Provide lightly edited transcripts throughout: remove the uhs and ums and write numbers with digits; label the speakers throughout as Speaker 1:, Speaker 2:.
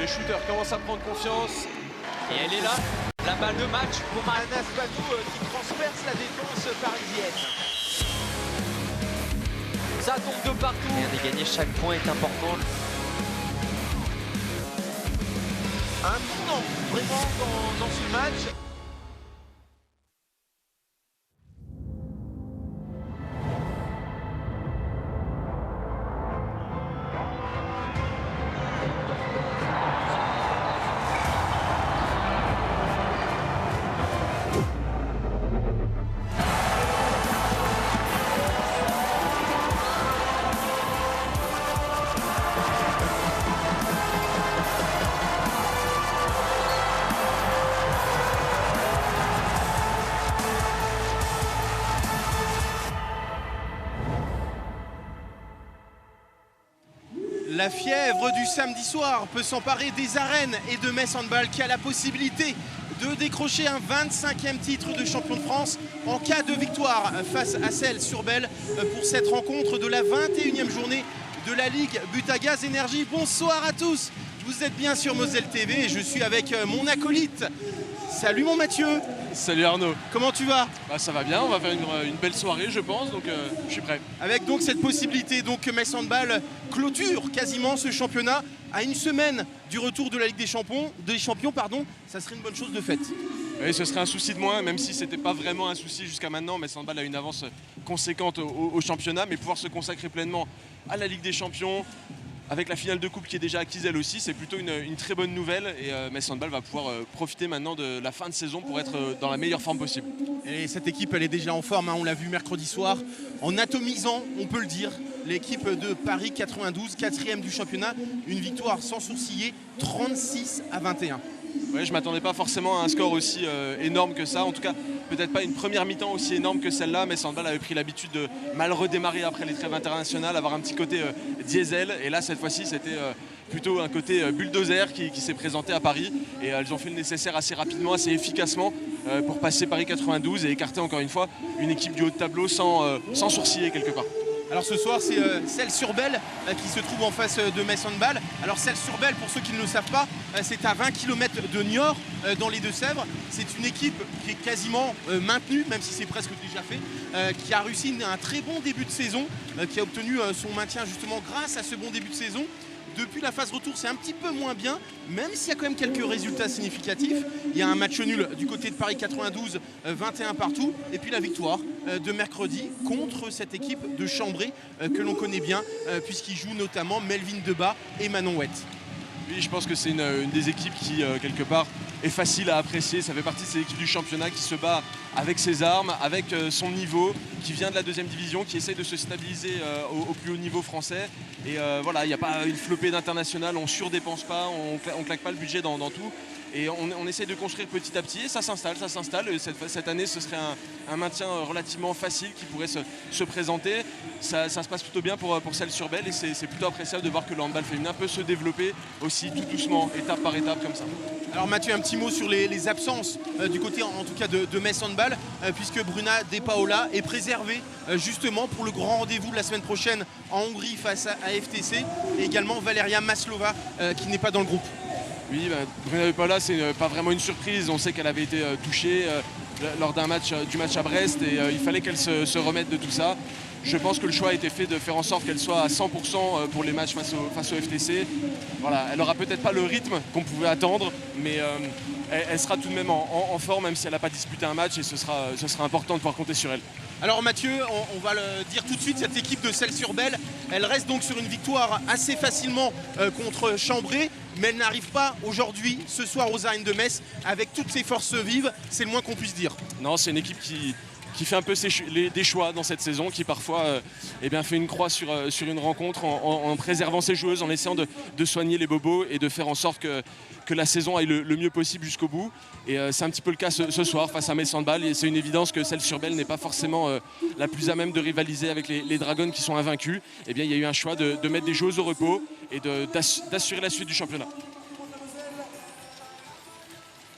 Speaker 1: les shooters commencent à prendre confiance.
Speaker 2: Et elle est là, la balle de match pour
Speaker 3: Anas Banou qui transperce la défense parisienne.
Speaker 2: Ça tombe de partout. Rien n'est gagné, chaque point est important.
Speaker 3: Un tournant vraiment dans ce match.
Speaker 4: La fièvre du samedi soir peut s'emparer des arènes et de Metz Handball qui a la possibilité de décrocher un 25e titre de champion de France en cas de victoire face à Celles-sur-Belle pour cette rencontre de la 21e journée de la Ligue Butagaz Énergie. Bonsoir à tous, vous êtes bien sur Moselle TV et je suis avec mon acolyte. Salut mon Mathieu.
Speaker 1: Salut Arnaud.
Speaker 4: Comment tu vas?
Speaker 1: Ça va bien, on va faire une belle soirée je pense, donc je suis prêt.
Speaker 4: Avec donc cette possibilité que Metz Handball clôture quasiment ce championnat à une semaine du retour de la Ligue des Champions, ça serait une bonne chose de faite.
Speaker 1: Oui, ce serait un souci de moins, même si ce n'était pas vraiment un souci jusqu'à maintenant. Metz Handball a une avance conséquente au championnat, mais pouvoir se consacrer pleinement à la Ligue des Champions, avec la finale de coupe qui est déjà acquise elle aussi, c'est plutôt une très bonne nouvelle et Metz Handball va pouvoir profiter maintenant de la fin de saison pour être dans la meilleure forme possible.
Speaker 4: Et cette équipe elle est déjà en forme, on l'a vu mercredi soir, en atomisant, on peut le dire, l'équipe de Paris 92, 4e du championnat, une victoire sans sourciller, 36-21.
Speaker 1: Ouais, je ne m'attendais pas forcément à un score aussi énorme que ça, en tout cas peut-être pas une première mi-temps aussi énorme que celle-là. Metz Handball avait pris l'habitude de mal redémarrer après les trêves internationales, avoir un petit côté diesel, et là cette fois-ci c'était plutôt un côté bulldozer qui s'est présenté à Paris, et elles ont fait le nécessaire assez rapidement, assez efficacement pour passer Paris 92 et écarter encore une fois une équipe du haut de tableau sans sourciller quelque part.
Speaker 4: Alors ce soir c'est Celles-sur-Belle qui se trouve en face de Metz Handball. Alors Celles-sur-Belle, pour ceux qui ne le savent pas, c'est à 20 km de Niort dans les Deux-Sèvres. C'est une équipe qui est quasiment maintenue, même si c'est presque déjà fait, qui a réussi un très bon début de saison, qui a obtenu son maintien justement grâce à ce bon début de saison. Depuis la phase retour, c'est un petit peu moins bien, même s'il y a quand même quelques résultats significatifs. Il y a un match nul du côté de Paris 92, 21 partout. Et puis la victoire de mercredi contre cette équipe de Chambray que l'on connaît bien, puisqu'ils jouent notamment Melvin Debat et Manon Wett.
Speaker 1: Oui, je pense que c'est une des équipes qui, quelque part, est facile à apprécier. Ça fait partie de ces équipes du championnat qui se bat avec ses armes, avec son niveau, qui vient de la 2e division, qui essaye de se stabiliser au plus haut niveau français. Et voilà, il n'y a pas une flopée d'international, on ne surdépense pas, on claque pas le budget dans tout. Et on essaie de construire petit à petit et ça s'installe. Cette année, ce serait un maintien relativement facile qui pourrait se présenter. Ça se passe plutôt bien pour Celles-sur-Belle et c'est plutôt appréciable de voir que le handball féminin peut se développer aussi tout doucement, étape par étape comme ça.
Speaker 4: Alors Mathieu, un petit mot sur les absences du côté en tout cas de Metz Handball, puisque Bruna De Paola est préservée justement pour le grand rendez-vous de la semaine prochaine en Hongrie face à FTC, et également Valeria Maslova qui n'est pas dans le groupe.
Speaker 1: Oui, Bruna De Paola, c'est pas vraiment une surprise. On sait qu'elle avait été touchée lors du match à Brest et il fallait qu'elle se remette de tout ça. Je pense que le choix a été fait de faire en sorte qu'elle soit à 100% pour les matchs face au FTC. Voilà, elle n'aura peut-être pas le rythme qu'on pouvait attendre, mais elle sera tout de même en forme, même si elle n'a pas disputé un match, et ce sera important de pouvoir compter sur elle.
Speaker 4: Alors Mathieu, on va le dire tout de suite, cette équipe de Celles-sur-Belle, elle reste donc sur une victoire assez facilement contre Chambray, mais elle n'arrive pas aujourd'hui, ce soir aux arènes de Metz, avec toutes ses forces vives, c'est le moins qu'on puisse dire.
Speaker 1: Non, c'est une équipe qui fait un peu des choix dans cette saison, qui parfois fait une croix sur une rencontre en préservant ses joueuses, en essayant de soigner les bobos et de faire en sorte que la saison aille le mieux possible jusqu'au bout. Et c'est un petit peu le cas ce soir face à Metz Handball, et c'est une évidence que Celles-sur-Belle n'est pas forcément la plus à même de rivaliser avec les Dragons qui sont invaincus. Eh bien, il y a eu un choix de mettre des joueuses au repos et d'assurer la suite du championnat.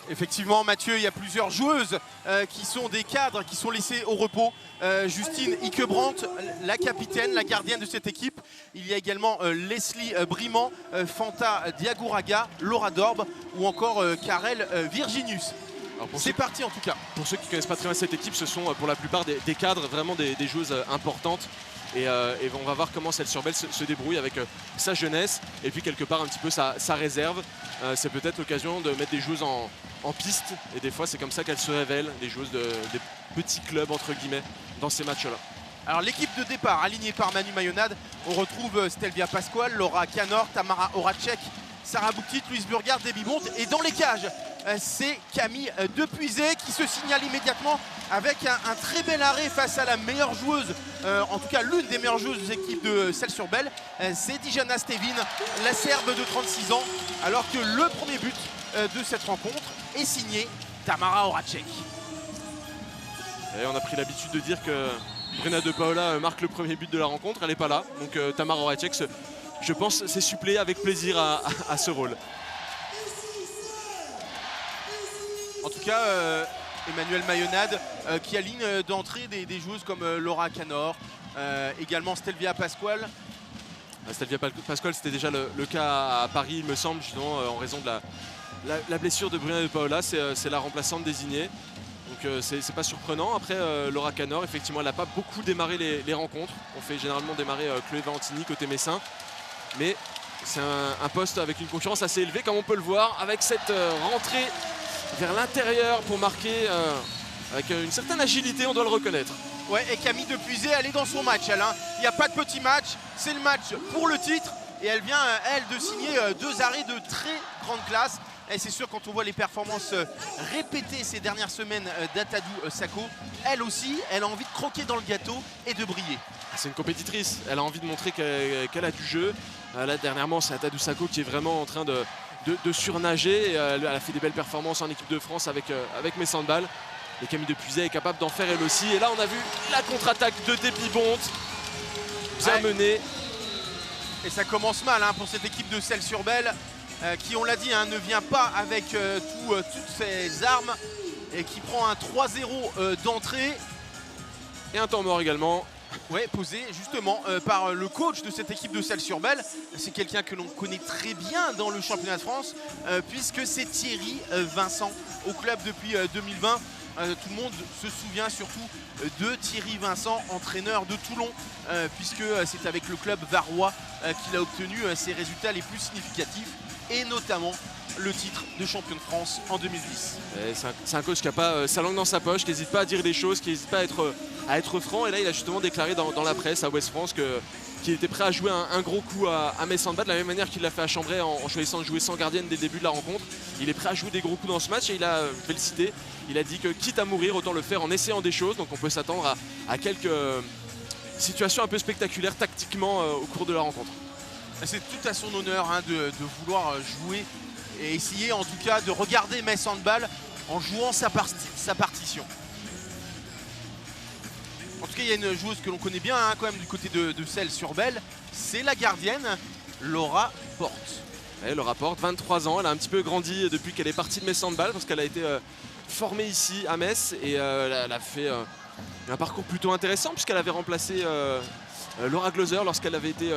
Speaker 4: Effectivement, Mathieu, il y a plusieurs joueuses qui sont des cadres, qui sont laissées au repos. Justine Ikebrandt, la capitaine, la gardienne de cette équipe. Il y a également Leslie Brimand, Fanta Diagouraga, Laura Dorbe ou encore Karel Virginius. C'est parti en tout cas.
Speaker 1: Pour ceux qui ne connaissent pas très bien cette équipe, ce sont pour la plupart des cadres, vraiment des joueuses importantes. Et on va voir comment Celles-sur-Belle se débrouille avec sa jeunesse et puis quelque part un petit peu sa réserve. C'est peut-être l'occasion de mettre des joueuses en piste et des fois c'est comme ça qu'elles se révèlent, des joueuses des petits clubs entre guillemets dans ces matchs-là.
Speaker 4: Alors l'équipe de départ alignée par Manu Mayonade, on retrouve Stelvia Pasquale, Laura Canor, Tamara Horacek, Sarah Bouktit, Louise Burgard, Debbie Bonte et dans les cages c'est Camille Depuisé qui se signale immédiatement avec un très bel arrêt face à la meilleure joueuse, en tout cas l'une des meilleures joueuses de l'équipe de Celles-sur-Belle, c'est Dijana Stevin, la Serbe de 36 ans, alors que le premier but de cette rencontre est signé Tamara Horacek.
Speaker 1: Et on a pris l'habitude de dire que Bruna De Paola marque le premier but de la rencontre, elle n'est pas là, donc Tamara Horacek, je pense, s'est suppléée avec plaisir à ce rôle.
Speaker 4: En tout cas, Emmanuel Mayonade qui aligne d'entrée des joueuses comme Laura Canor, également Stelvia Pasquale.
Speaker 1: Stelvia Pasquale, c'était déjà le cas à Paris, il me semble, justement, en raison de la blessure de Bruna De Paola. C'est la remplaçante désignée. Donc c'est pas surprenant. Après, Laura Canor, effectivement, elle n'a pas beaucoup démarré les rencontres. On fait généralement démarrer Chloé Valentini côté messin. Mais c'est un poste avec une concurrence assez élevée, comme on peut le voir, avec cette rentrée vers l'intérieur pour marquer avec une certaine agilité, on doit le reconnaître.
Speaker 4: Ouais, et Camille Depuisé, elle est dans son match, elle. Il n'y a pas de petit match, c'est le match pour le titre. Et elle vient, elle, de signer 2 arrêts de très grande classe. Et c'est sûr, quand on voit les performances répétées ces dernières semaines d'Atadou Sako, elle aussi, elle a envie de croquer dans le gâteau et de briller.
Speaker 1: C'est une compétitrice, elle a envie de montrer qu'elle a du jeu. Là, dernièrement, c'est Atadou Sako qui est vraiment en train de surnager. Elle a fait des belles performances en équipe de France avec mes handball. Et Camille Depuisé est capable d'en faire elle aussi. Et là, on a vu la contre-attaque de Debbie Bonte. Bien menée.
Speaker 4: Et ça commence mal pour cette équipe de Celles-sur-Belle qui, on l'a dit, ne vient pas avec toutes ses armes et qui prend un 3-0 d'entrée.
Speaker 1: Et un temps mort également.
Speaker 4: Oui, posé justement par le coach de cette équipe de Celles-sur-Belle. C'est quelqu'un que l'on connaît très bien dans le championnat de France puisque c'est Thierry Vincent au club depuis 2020. Tout le monde se souvient surtout de Thierry Vincent, entraîneur de Toulon, puisque c'est avec le club varois qu'il a obtenu ses résultats les plus significatifs et notamment le titre de champion de France en 2010.
Speaker 1: C'est un coach qui n'a pas sa langue dans sa poche, qui n'hésite pas à dire des choses, qui n'hésite pas à être franc. Et là, il a justement déclaré dans la presse à Ouest France qu'il était prêt à jouer un gros coup à Metz Handball, de la même manière qu'il l'a fait à Chambray en choisissant de jouer sans gardienne dès le début de la rencontre. Il est prêt à jouer des gros coups dans ce match et il a, je vais le citer, il a dit que quitte à mourir, autant le faire en essayant des choses. Donc on peut s'attendre à quelques situations un peu spectaculaires tactiquement au cours de la rencontre.
Speaker 4: C'est tout à son honneur de vouloir jouer et essayer en tout cas de regarder Metz Handball en jouant sa partition. En tout cas, il y a une joueuse que l'on connaît bien quand même du côté de Celles-sur-Belle, c'est la gardienne Laura Porte.
Speaker 1: Elle Laura Porte, 23 ans, elle a un petit peu grandi depuis qu'elle est partie de Metz Handball parce qu'elle a été formée ici à Metz et elle a fait un parcours plutôt intéressant puisqu'elle avait remplacé Laura Gloser lorsqu'elle avait été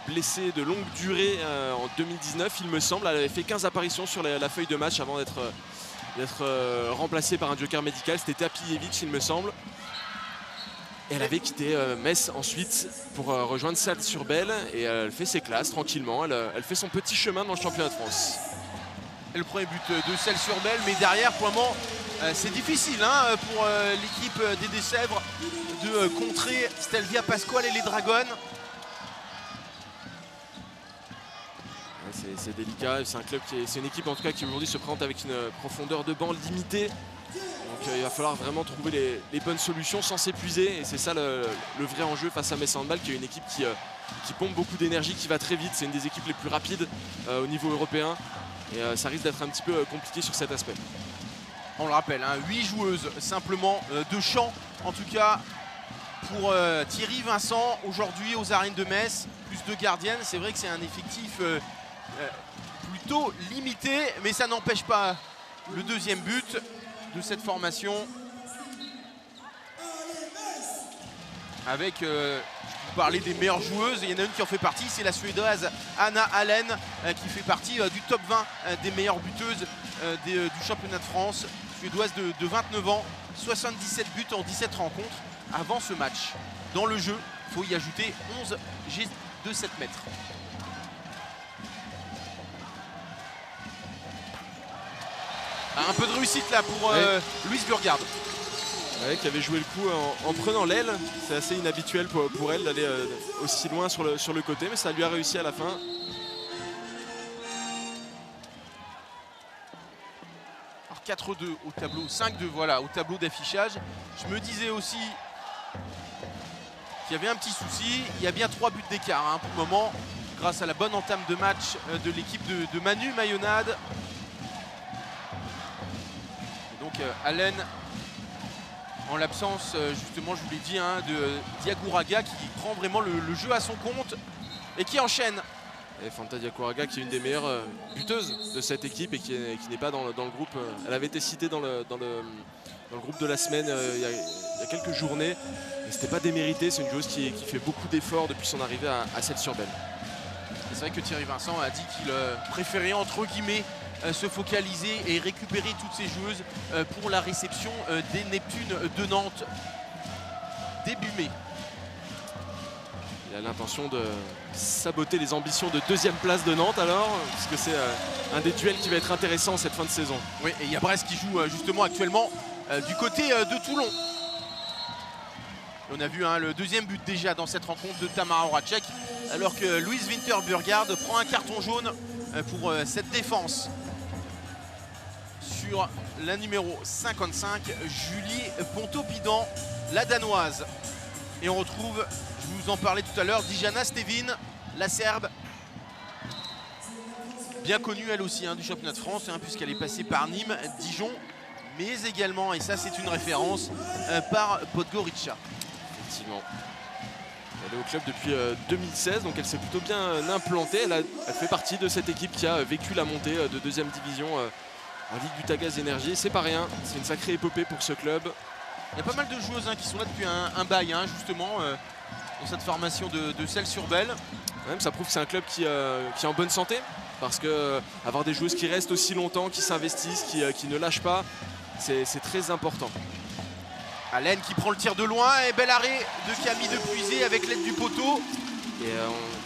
Speaker 1: blessée de longue durée en 2019, il me semble. Elle avait fait 15 apparitions sur la feuille de match avant d'être remplacée par un joker médical. C'était Tapievich, il me semble. Et elle avait quitté Metz ensuite pour rejoindre Celles-sur-Belle et elle fait ses classes tranquillement. Elle fait son petit chemin dans le championnat de France.
Speaker 4: Et le premier but de Celles-sur-Belle, mais derrière, pour le moment, c'est difficile pour l'équipe des Deux-Sèvres de contrer Stelvia Pasquale et les Dragons.
Speaker 1: C'est délicat, c'est une équipe en tout cas qui aujourd'hui se présente avec une profondeur de banc limitée. Donc il va falloir vraiment trouver les bonnes solutions sans s'épuiser. Et c'est ça le vrai enjeu face à Metz Handball, qui est une équipe qui pompe beaucoup d'énergie, qui va très vite. C'est une des équipes les plus rapides au niveau européen. Et ça risque d'être un petit peu compliqué sur cet aspect.
Speaker 4: On le rappelle, 8 joueuses simplement de champ, en tout cas pour Thierry Vincent aujourd'hui aux arènes de Metz, plus 2 gardiennes. C'est vrai que c'est un effectif plutôt limité, mais ça n'empêche pas le deuxième but de cette formation. Avec, je vous parlais des meilleures joueuses, il y en a une qui en fait partie, c'est la Suédoise Anna Allen qui fait partie du top 20 des meilleures buteuses du championnat de France. Suédoise de 29 ans, 77 buts en 17 rencontres avant ce match. Dans le jeu, il faut y ajouter 11 G de 7 mètres. Un peu de réussite là pour Louise Burgard.
Speaker 1: Ouais, qui avait joué le coup en prenant l'aile. C'est assez inhabituel pour elle d'aller aussi loin sur le côté, mais ça lui a réussi à la fin.
Speaker 4: Alors 4-2 au tableau, 5-2 voilà, au tableau d'affichage. Je me disais aussi qu'il y avait un petit souci. Il y a bien 3 buts d'écart hein, pour le moment, grâce à la bonne entame de match de l'équipe de Manu Mayonade. Et donc Allen, en l'absence, justement, je vous l'ai dit, hein, de Diagouraga qui prend vraiment le jeu à son compte et qui enchaîne.
Speaker 1: Et Fanta Diagouraga qui est une des meilleures buteuses de cette équipe et qui n'est pas dans le groupe. Elle avait été citée dans le groupe de la semaine il y a quelques journées. Et c'était pas démérité, c'est une joueuse qui fait beaucoup d'efforts depuis son arrivée à Celles-sur-Belle.
Speaker 4: C'est vrai que Thierry Vincent a dit qu'il préférait, entre guillemets, se focaliser et récupérer toutes ces joueuses pour la réception des Neptunes de Nantes début mai.
Speaker 1: Il a l'intention de saboter les ambitions de deuxième place de Nantes alors, puisque c'est un des duels qui va être intéressant cette fin de saison.
Speaker 4: Oui, et il y a Brest qui joue justement actuellement du côté de Toulon. Et on a vu hein, le deuxième but déjà dans cette rencontre de Tamara Horacek, alors que Louise Winter-Burgard prend un carton jaune pour cette défense. Sur la numéro 55, Julie Pontopidan, la danoise. Et on retrouve, je vous en parlais tout à l'heure, Dijana Stevin, la Serbe. Bien connue elle aussi hein, du championnat de France, hein, puisqu'elle est passée par Nîmes, Dijon, mais également, et ça c'est une référence, par Podgorica.
Speaker 1: Effectivement. Elle est au club depuis 2016, donc elle s'est plutôt bien implantée. Elle fait partie de cette équipe qui a vécu la montée de deuxième division en Ligue du Tagaz Énergie. C'est pas rien, c'est une sacrée épopée pour ce club.
Speaker 4: Il y a pas mal de joueuses hein, qui sont là depuis un bail, hein, justement, dans cette formation de Celles-sur-Belle.
Speaker 1: Même, ça prouve que c'est un club qui est en bonne santé, parce que avoir des joueuses qui restent aussi longtemps, qui s'investissent, qui ne lâchent pas, c'est très important.
Speaker 4: Allen qui prend le tir de loin et bel arrêt de Camille Depuisé avec l'aide du poteau.
Speaker 1: Et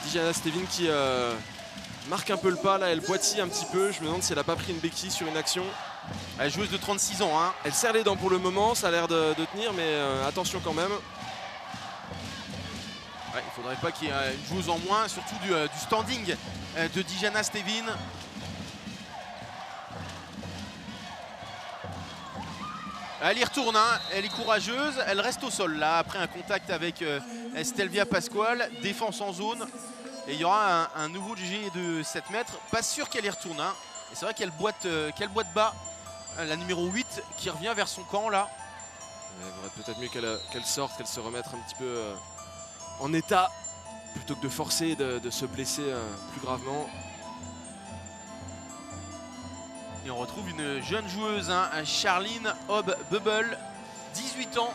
Speaker 1: Dijana Stevin qui marque un peu le pas, là elle boitille un petit peu. Je me demande si elle n'a pas pris une béquille sur une action.
Speaker 4: Elle joueuse de 36 ans. Hein.
Speaker 1: Elle serre les dents pour le moment, ça a l'air de tenir, mais attention quand même.
Speaker 4: Ouais, il ne faudrait pas qu'il y ait une joueuse en moins, surtout du standing de Dijana Stevin. Elle y retourne, hein. Elle est courageuse, elle reste au sol là après un contact avec Stelvia Pasquale, défense en zone. Et il y aura un nouveau jet de 7 mètres, pas sûr qu'elle y retourne. Hein. Et c'est vrai qu'elle boite bas, la numéro 8 qui revient vers son camp là.
Speaker 1: Il vaudrait peut-être mieux qu'elle sorte, qu'elle se remette un petit peu en état, plutôt que de forcer de se blesser plus gravement.
Speaker 4: Et on retrouve une jeune joueuse, hein, Charline Hobb-Bubble, 18 ans.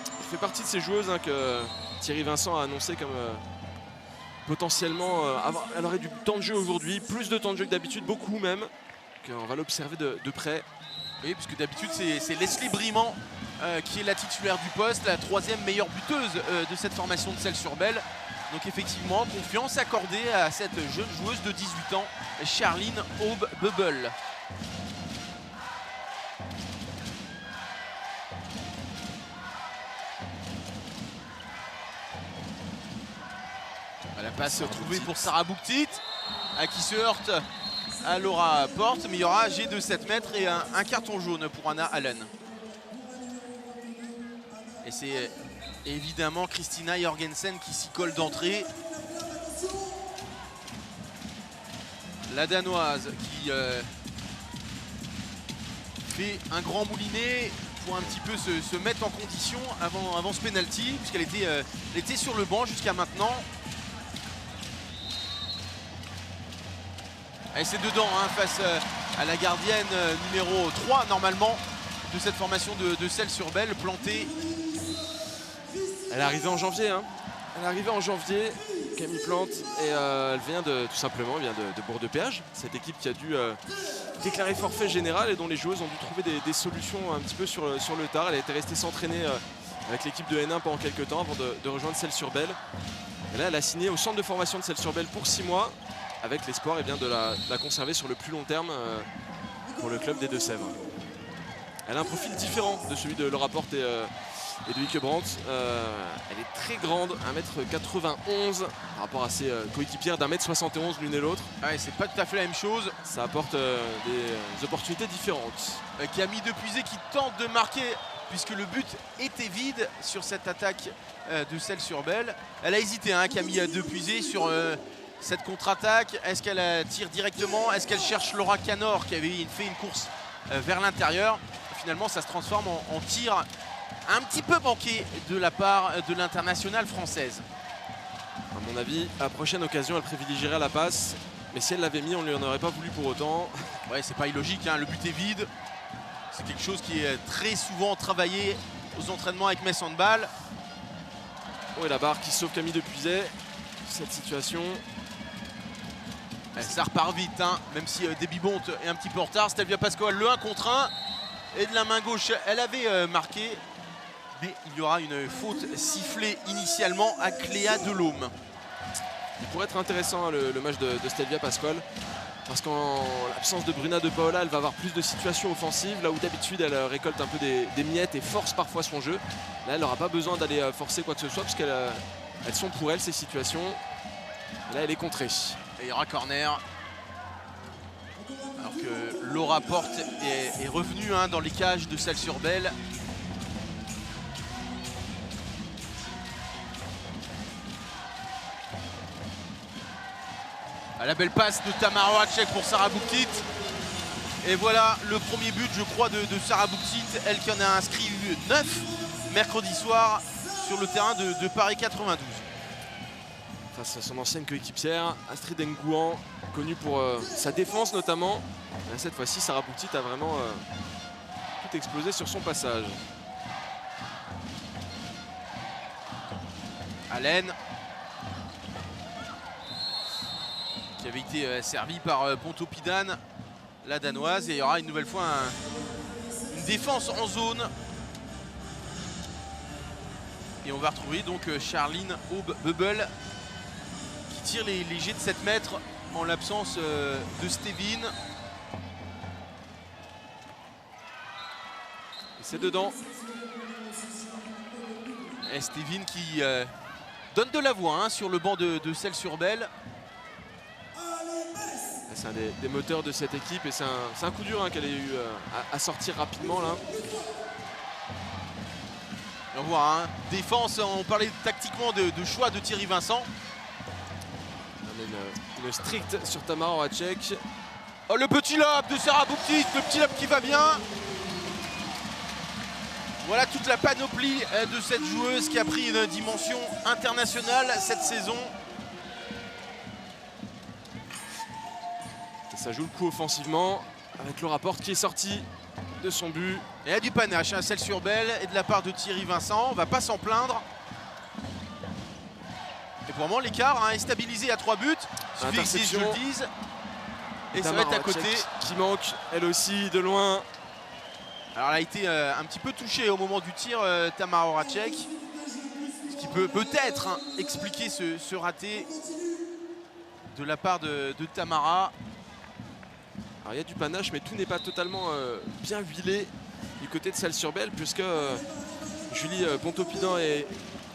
Speaker 1: Elle fait partie de ces joueuses hein, que Thierry Vincent a annoncé comme potentiellement... elle aurait du temps de jeu aujourd'hui, plus de temps de jeu que d'habitude, beaucoup même. On va l'observer de près.
Speaker 4: Oui, puisque d'habitude c'est Leslie Brimand qui est la titulaire du poste, la troisième meilleure buteuse de cette formation de Celles-sur-Belle. Donc effectivement, confiance accordée à cette jeune joueuse de 18 ans, Charline Hobb-Bubble. La passe retrouvée pour Sarah Bouktit, qui se heurte à Laura Porte, mais il y aura G de 7 mètres et un carton jaune pour Anna Allen. Et c'est évidemment Christina Jorgensen qui s'y colle d'entrée. La Danoise qui fait un grand moulinet pour un petit peu se mettre en condition avant ce penalty, puisqu'elle était sur le banc jusqu'à maintenant. Et c'est dedans hein, face à la gardienne numéro 3 normalement de cette formation de Celles-sur-Belle, plantée.
Speaker 1: Elle est arrivée en janvier. Hein. Elle est arrivée en janvier, Camille Plante, et elle vient tout simplement de Bourg-de-Péage. Cette équipe qui a dû déclarer forfait général et dont les joueuses ont dû trouver des solutions un petit peu sur le tard. Elle a été restée s'entraîner avec l'équipe de N1 pendant quelques temps avant de rejoindre Celles-sur-Belle. Et là, elle a signé au centre de formation de Celles-sur-Belle pour 6 mois, avec l'espoir de la conserver sur le plus long terme pour le club des Deux-Sèvres. Elle a un profil différent de celui de Laura Porte et de Ike Brandt. Elle est très grande, 1m91 par rapport à ses coéquipières d'1m71 l'une et l'autre.
Speaker 4: Ouais, c'est pas tout à fait la même chose.
Speaker 1: Ça apporte des opportunités différentes.
Speaker 4: Camille Depuisé qui tente de marquer puisque le but était vide sur cette attaque de Celles-sur-Belle. Elle a hésité hein, Camille Depuisé sur cette contre-attaque. Est-ce qu'elle tire directement? Est-ce qu'elle cherche Laura Canor qui avait fait une course vers l'intérieur? Finalement ça se transforme en tir un petit peu manqué de la part de l'internationale française.
Speaker 1: À mon avis, à la prochaine occasion, elle privilégierait la passe. Mais si elle l'avait mis, on ne lui en aurait pas voulu pour autant.
Speaker 4: Ouais, c'est pas illogique, hein, le but est vide. C'est quelque chose qui est très souvent travaillé aux entraînements avec Metz Handball.
Speaker 1: Oh, et la barre qui sauve Camille Depuisé. Cette situation.
Speaker 4: Ça repart vite, hein, même si Debbie Bont est un petit peu en retard. Stelvia Pascual, le 1 contre 1. Et de la main gauche, elle avait marqué. Mais il y aura une faute sifflée initialement à Cléa Delhomme.
Speaker 1: Il pourrait être intéressant hein, le match de Stelvia Pascual. Parce qu'en l'absence de Bruna De Paola, elle va avoir plus de situations offensives. Là où d'habitude, elle récolte un peu des miettes et force parfois son jeu. Là, elle n'aura pas besoin d'aller forcer quoi que ce soit. Parce qu'elles sont pour elle, ces situations. Et là, elle est contrée.
Speaker 4: Et il y aura corner. Alors que Laura Porte est revenue hein, dans les cages de Celles-sur-Belle. La belle passe de Tamara Horacek pour Sarah Bouktit. Et voilà le premier but, je crois, de Sarah Bouktit. Elle qui en a inscrit 9 mercredi soir sur le terrain de Paris 92.
Speaker 1: Face à son ancienne coéquipière, Astrid Ngouan, connue pour sa défense notamment. Et cette fois-ci, Sarah Bouktit a vraiment tout explosé sur son passage.
Speaker 4: Allen. Qui avait été servi par Pontoppidan, la danoise. Et il y aura une nouvelle fois une défense en zone. Et on va retrouver donc Charline Aube-Bubble qui tire les jets de 7 mètres en l'absence de Stévin.
Speaker 1: Et c'est dedans.
Speaker 4: Et Stévin qui donne de la voix hein, sur le banc de Celles-sur-Belle.
Speaker 1: C'est un des moteurs de cette équipe et c'est un coup dur hein, qu'elle ait eu à sortir rapidement là.
Speaker 4: Et on voit, hein, défense, on parlait tactiquement de choix de Thierry Vincent.
Speaker 1: Une stricte sur Tamara Horacek.
Speaker 4: Oh, le petit lob de Sarah Bouktit, le petit lob qui va bien. Voilà toute la panoplie de cette joueuse qui a pris une dimension internationale cette saison.
Speaker 1: Et ça joue le coup offensivement avec Laura Porte qui est sortie de son but.
Speaker 4: Et il y a du panache, hein, Celles-sur-Belle et de la part de Thierry Vincent. On va pas s'en plaindre. Et pour le moment, l'écart hein, est stabilisé à 3 buts.
Speaker 1: Interception.
Speaker 4: Je le dise. Et ça va être à côté.
Speaker 1: Qui manque, elle aussi, de loin.
Speaker 4: Alors elle a été un petit peu touchée au moment du tir, Tamara Horacek. Ce qui peut peut-être hein, expliquer ce raté de la part de Tamara.
Speaker 1: Alors il y a du panache, mais tout n'est pas totalement bien huilé du côté de Celles-sur-Belle, puisque Julie Pontoppidan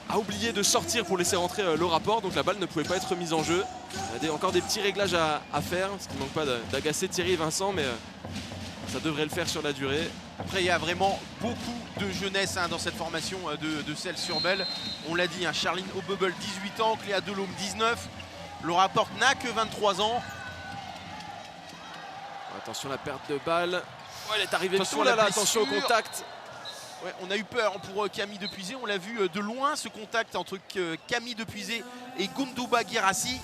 Speaker 1: a oublié de sortir pour laisser rentrer Laura Porte, donc la balle ne pouvait pas être mise en jeu. Il y a encore des petits réglages à faire, ce qui ne manque pas d'agacer Thierry Vincent, mais ça devrait le faire sur la durée.
Speaker 4: Après, il y a vraiment beaucoup de jeunesse hein, dans cette formation de Celles-sur-Belle. On l'a dit, hein, Charline Aube-Bubble, 18 ans, Cléa Delhomme, 19. Laura Porte n'a que 23 ans.
Speaker 1: Attention la perte de balle. Oh, elle est arrivée
Speaker 4: Attention,
Speaker 1: attention au contact.
Speaker 4: Ouais, on a eu peur pour Camille Depuisé. On l'a vu de loin, ce contact entre Camille Depuisé et Goundouba Guirassi.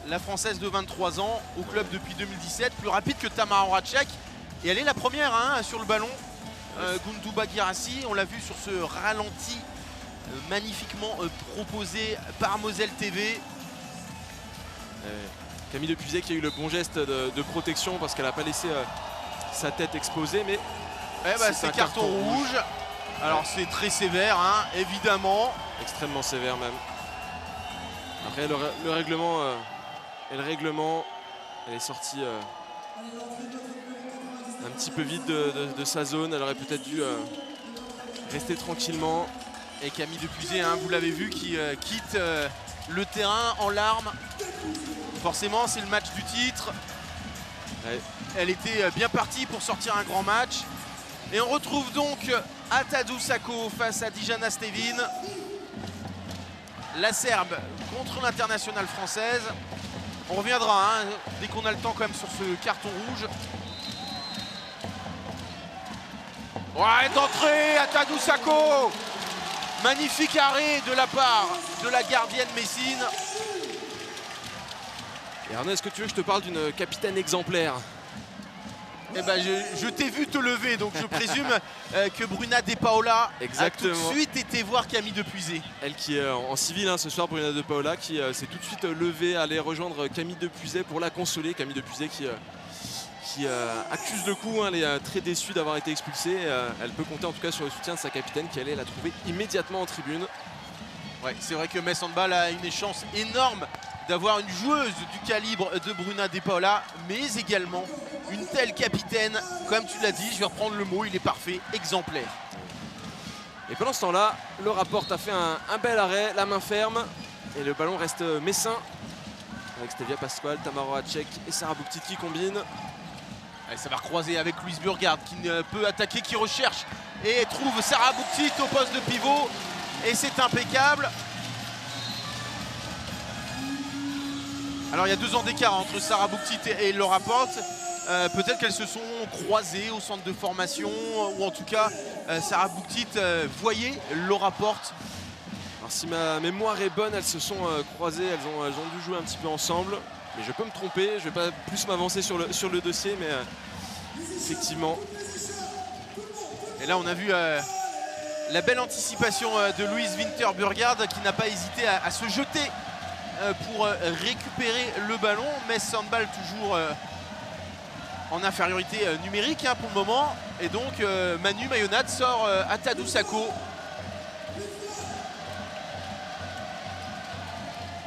Speaker 4: la Française de 23 ans, au club depuis 2017, plus rapide que Tamara Horacek. Et elle est la première hein, sur le ballon. Gundouba Guirassy, on l'a vu sur ce ralenti magnifiquement proposé par Moselle TV.
Speaker 1: Camille Depuisé qui a eu le bon geste de protection parce qu'elle n'a pas laissé sa tête exposée, mais
Speaker 4: c'est carton rouge. Alors c'est très sévère, hein, évidemment.
Speaker 1: Extrêmement sévère même. Après le règlement, elle est sortie un petit peu vite de sa zone. Elle aurait peut-être dû rester tranquillement.
Speaker 4: Et Camille Depuisé, hein, vous l'avez vu, qui quitte le terrain en larmes. Forcément, c'est le match du titre.
Speaker 1: Ouais.
Speaker 4: Elle était bien partie pour sortir un grand match. Et on retrouve donc Atadou Sako face à Dijana Stevin. La Serbe contre l'internationale française. On reviendra hein, dès qu'on a le temps quand même sur ce carton rouge. Ouais, d'entrée, Atadou Sako. Magnifique arrêt de la part de la gardienne messine.
Speaker 1: Et Arnaud, est-ce que tu veux que je te parle d'une capitaine exemplaire?
Speaker 4: Eh ben, je t'ai vu te lever, donc je présume que Bruna De Paola a tout de suite été voir Camille Depuisé.
Speaker 1: Elle qui est en civil hein, ce soir, Bruna De Paola, qui s'est tout de suite levée, aller rejoindre Camille Depuisé pour la consoler. Camille Depuisé qui accuse le coup, hein, elle est très déçue d'avoir été expulsée. Elle peut compter en tout cas sur le soutien de sa capitaine qui allait la trouver immédiatement en tribune.
Speaker 4: Ouais, c'est vrai que Metz Handball a une chance énorme d'avoir une joueuse du calibre de Bruna De Paola, mais également une telle capitaine, comme tu l'as dit, je vais reprendre le mot, il est parfait, exemplaire.
Speaker 1: Et pendant ce temps-là, le rapport a fait un bel arrêt, la main ferme, et le ballon reste messin. Avec Stevia Pasquale, Tamara Horacek et Sarah Bouktit qui combinent.
Speaker 4: Allez, ça va recroiser avec Louise Burgard qui ne peut attaquer, qui recherche et trouve Sarah Bouktit au poste de pivot. Et c'est impeccable. Alors il y a 2 ans d'écart entre Sarah Bouktit et Laura Porte. Peut-être qu'elles se sont croisées au centre de formation, ou en tout cas Sarah Bouktit voyait Laura Porte.
Speaker 1: Alors si ma mémoire est bonne, elles se sont croisées, elles ont dû jouer un petit peu ensemble. Mais je peux me tromper, je ne vais pas plus m'avancer sur le dossier, mais effectivement.
Speaker 4: Et là on a vu la belle anticipation de Louise Winter-Burgard qui n'a pas hésité à se jeter pour récupérer le ballon. Metz Handball toujours en infériorité numérique hein, pour le moment. Et donc Manu Mayonnatte sort Atadou Sako.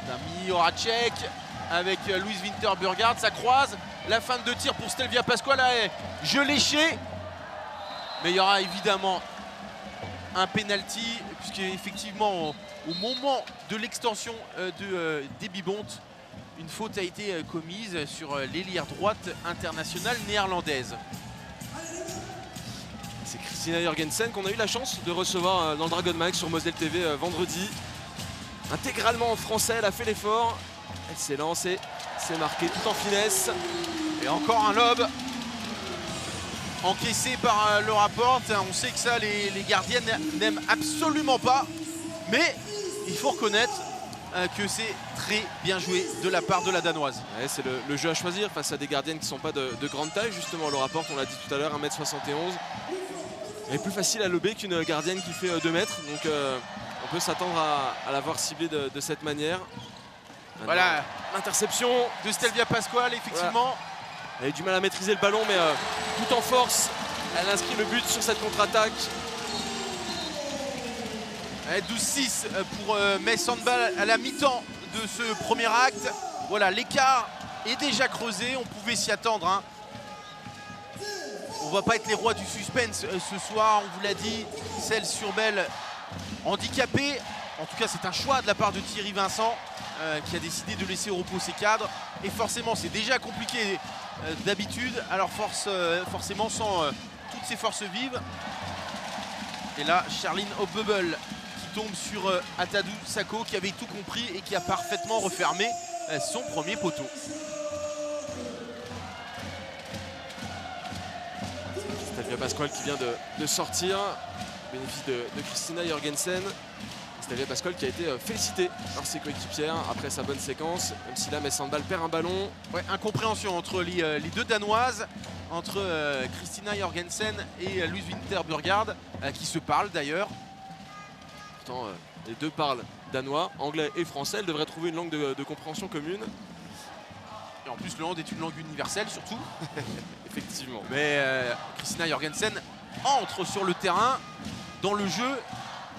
Speaker 4: Tamara Horacek avec Louise Winter-Burgard, ça croise. La fin de tir pour Stelvia Pasquale est jeu léché. Mais il y aura évidemment un penalty, puisque effectivement au moment de l'extension de Debibont, une faute a été commise sur l'ailière droite internationale néerlandaise.
Speaker 1: C'est Christina Jorgensen qu'on a eu la chance de recevoir dans le Dragon Mag sur Moselle TV vendredi. Intégralement en français, elle a fait l'effort. Elle s'est lancée, c'est marqué tout en finesse.
Speaker 4: Et encore un lob encaissé par le rapport. On sait que ça, les gardiennes n'aiment absolument pas. Mais il faut reconnaître que c'est très bien joué de la part de la Danoise.
Speaker 1: Ouais, c'est le jeu à choisir face à des gardiennes qui ne sont pas de grande taille. Justement, le rapport, on l'a dit tout à l'heure, 1m71. Elle est plus facile à lober qu'une gardienne qui fait 2 mètres. Donc on peut s'attendre à la voir ciblée de cette manière. Maintenant,
Speaker 4: voilà
Speaker 1: l'interception
Speaker 4: de Stelvia Pasquale, effectivement.
Speaker 1: Voilà. Elle a eu du mal à maîtriser le ballon, mais tout en force, elle inscrit le but sur cette contre-attaque.
Speaker 4: 12-6 pour Metz Handball à la mi-temps de ce premier acte. Voilà, l'écart est déjà creusé, on pouvait s'y attendre. Hein. On ne va pas être les rois du suspense ce soir, on vous l'a dit. Celle sur Belle handicapée. En tout cas, c'est un choix de la part de Thierry Vincent qui a décidé de laisser au repos ses cadres. Et forcément, c'est déjà compliqué d'habitude. Alors forcément, sans toutes ses forces vives. Et là, Charline O'Bubble qui tombe sur Atadou Sako qui avait tout compris et qui a parfaitement refermé son premier poteau.
Speaker 1: Stelvia Pasquale qui vient de sortir. Bénéfice de Christina Jorgensen. Stéphane Pascal qui a été félicité par ses coéquipières après sa bonne séquence, même si là Metz Handball perd un ballon.
Speaker 4: Ouais, incompréhension entre les deux Danoises, entre Christina Jorgensen et Louise Winter-Burgard, qui se parlent d'ailleurs.
Speaker 1: Pourtant, les deux parlent danois, anglais et français. Elles devraient trouver une langue de compréhension commune.
Speaker 4: Et en plus, le hand est une langue universelle surtout.
Speaker 1: Effectivement.
Speaker 4: Mais Christina Jorgensen entre sur le terrain, dans le jeu.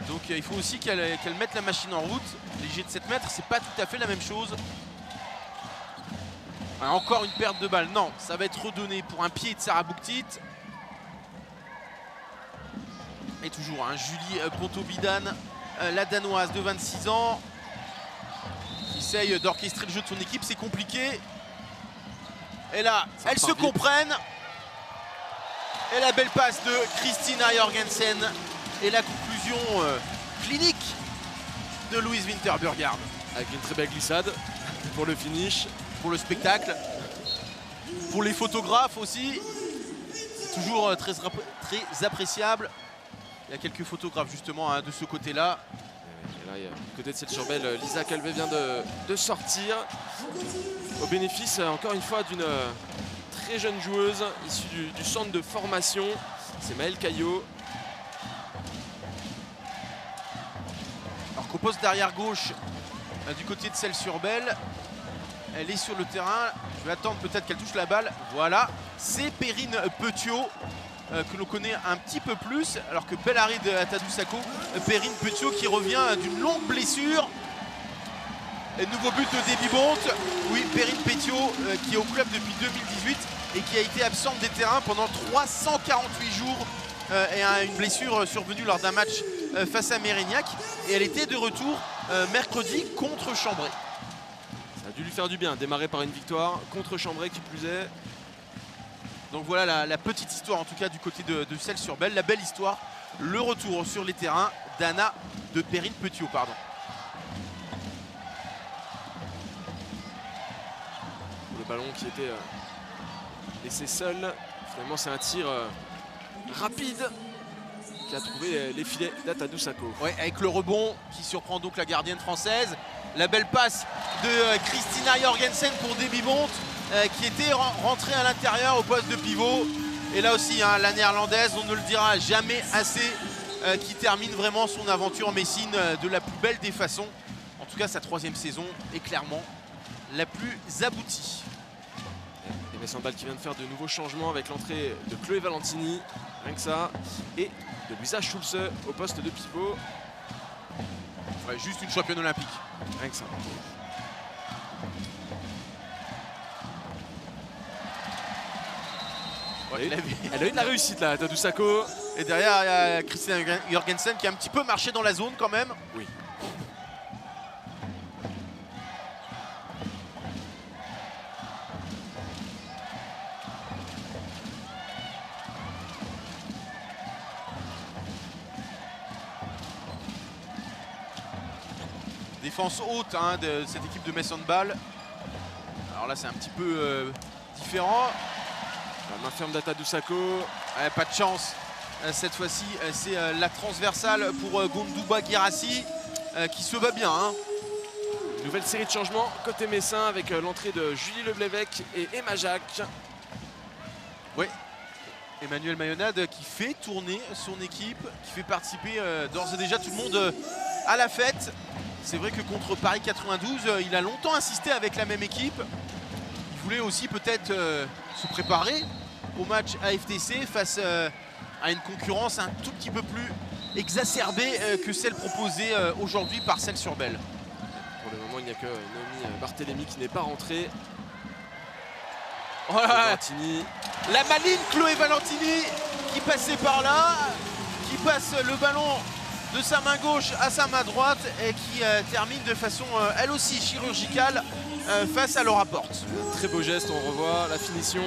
Speaker 4: Donc il faut aussi qu'elle mette la machine en route. Les jets de 7 mètres, c'est pas tout à fait la même chose. Ah, encore une perte de balle. Non, ça va être redonné pour un pied de Sarah Bouktit. Et toujours Julie Ponto-Bidan, la Danoise de 26 ans, qui essaye d'orchestrer le jeu de son équipe. C'est compliqué. Et là, elles se comprennent. Et la belle passe de Christina Jorgensen. Et la conclusion clinique de Louise Winter-Burgard.
Speaker 1: Avec une très belle glissade pour le finish.
Speaker 4: Pour le spectacle. Pour les photographes aussi. C'est toujours très appréciable. Il y a quelques photographes justement de ce côté-là.
Speaker 1: Et là, du côté de Celles-sur-Belle, Lisa Calvé vient de sortir. Au bénéfice, encore une fois, d'une très jeune joueuse issue du centre de formation. C'est Maëlle Caillot.
Speaker 4: Alors qu'au poste d'arrière gauche, du côté de Celles-sur-Belle, elle est sur le terrain. Je vais attendre peut-être qu'elle touche la balle. Voilà, c'est Perrine Petiot que l'on connaît un petit peu plus. Alors que Bellarid Atadoussako, Perrine Petiot qui revient d'une longue blessure. Et nouveau but de Debbie Bont. Oui, Perrine Petiot qui est au club depuis 2018 et qui a été absente des terrains pendant 348 jours. Et a une blessure survenue lors d'un match face à Mérignac. Et elle était de retour mercredi contre Chambray.
Speaker 1: Ça a dû lui faire du bien, démarrer par une victoire contre Chambray qui plus est.
Speaker 4: Donc voilà la petite histoire en tout cas du côté de Celles-sur-Belle. La belle histoire, le retour sur les terrains de Perrine Petiot, pardon.
Speaker 1: Le ballon qui était laissé seul. Finalement c'est un tir rapide qui a trouvé les filets d'Atadoussako.
Speaker 4: Ouais, avec le rebond qui surprend donc la gardienne française. La belle passe de Christina Jorgensen pour Debbie Bont qui était rentrée à l'intérieur au poste de pivot. Et là aussi, la néerlandaise, on ne le dira jamais assez, qui termine vraiment son aventure messine de la plus belle des façons. En tout cas, sa 3e saison est clairement la plus aboutie.
Speaker 1: Et Metz Handball qui vient de faire de nouveaux changements avec l'entrée de Chloé Valentini, rien que ça, et de Luisa Schulze au poste de pivot.
Speaker 4: Ouais, juste une championne olympique.
Speaker 1: Rien que ça.
Speaker 4: Ouais,
Speaker 1: elle a eu de la réussite là, Atadoussako.
Speaker 4: Et derrière, il y a Christina Jorgensen qui a un petit peu marché dans la zone quand même.
Speaker 1: Oui.
Speaker 4: Défense haute de cette équipe de Metz Handball. Alors là, c'est un petit peu différent.
Speaker 1: La main ferme d'Atadoussako.
Speaker 4: Pas de chance. Cette fois-ci, c'est la transversale pour Gondouba Guirassi qui se bat bien.
Speaker 1: Nouvelle série de changements côté messin avec l'entrée de Julie Leblévec et Emma Jacques.
Speaker 4: Oui. Emmanuel Mayonade qui fait tourner son équipe, qui fait participer d'ores et déjà tout le monde à la fête. C'est vrai que contre Paris 92, il a longtemps insisté avec la même équipe. Il voulait aussi peut-être se préparer au match AFTC face à une concurrence un tout petit peu plus exacerbée que celle proposée aujourd'hui par Celles-sur-Belle.
Speaker 1: Pour le moment, il n'y a que Noémie Barthélémy qui n'est pas rentrée.
Speaker 4: Voilà. La maligne Chloé Valentini qui passait par là, qui passe le ballon de sa main gauche à sa main droite et qui termine de façon elle aussi chirurgicale face à Laura Porte.
Speaker 1: Très beau geste, on revoit la finition.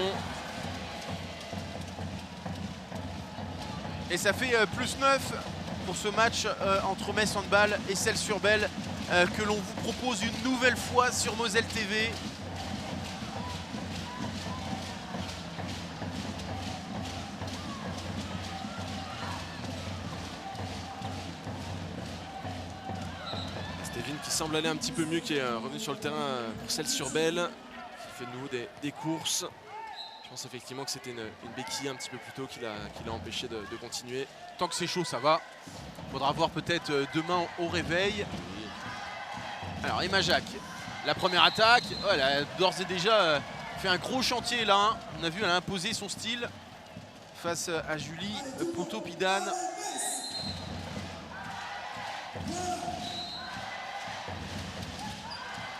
Speaker 4: Et ça fait +9 pour ce match entre Metz Handball et Celles-sur-Belle que l'on vous propose une nouvelle fois sur Moselle TV.
Speaker 1: qui semble aller un petit peu mieux, qui est revenu sur le terrain pour Celles-sur-Belle, qui fait de nouveau des courses. Je pense effectivement que c'était une béquille un petit peu plus tôt qui l'a empêché de continuer.
Speaker 4: Tant que c'est chaud, ça va. Faudra voir peut-être demain au réveil. Alors Emma Jacques, la première attaque, oh, elle a d'ores et déjà fait un gros chantier là. Hein. On a vu, elle a imposé son style face à Julie Pontopidane.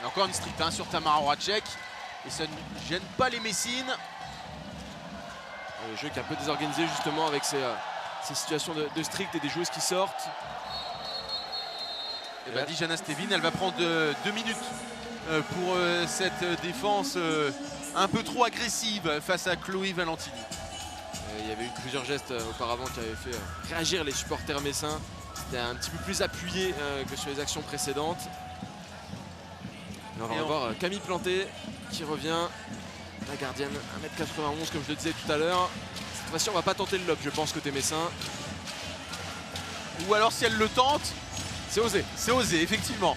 Speaker 4: Et encore une stricte hein, sur Tamara Horacek. Et ça ne gêne pas les Messines.
Speaker 1: Le jeu qui est un peu désorganisé justement avec ces situations de strict et des joueuses qui sortent.
Speaker 4: Et bah, Dijana Stevin, elle va prendre 2 minutes pour cette défense un peu trop agressive face à Chloé Valentini.
Speaker 1: Il y avait eu plusieurs gestes auparavant qui avaient fait réagir les supporters messins. C'était un petit peu plus appuyé que sur les actions précédentes. Et on va revoir Camille Planté qui revient. La gardienne, 1m91 comme je le disais tout à l'heure. Cette fois-ci, on va pas tenter le lob, je pense, côté messin.
Speaker 4: Ou alors si elle le tente,
Speaker 1: c'est osé.
Speaker 4: C'est osé, effectivement.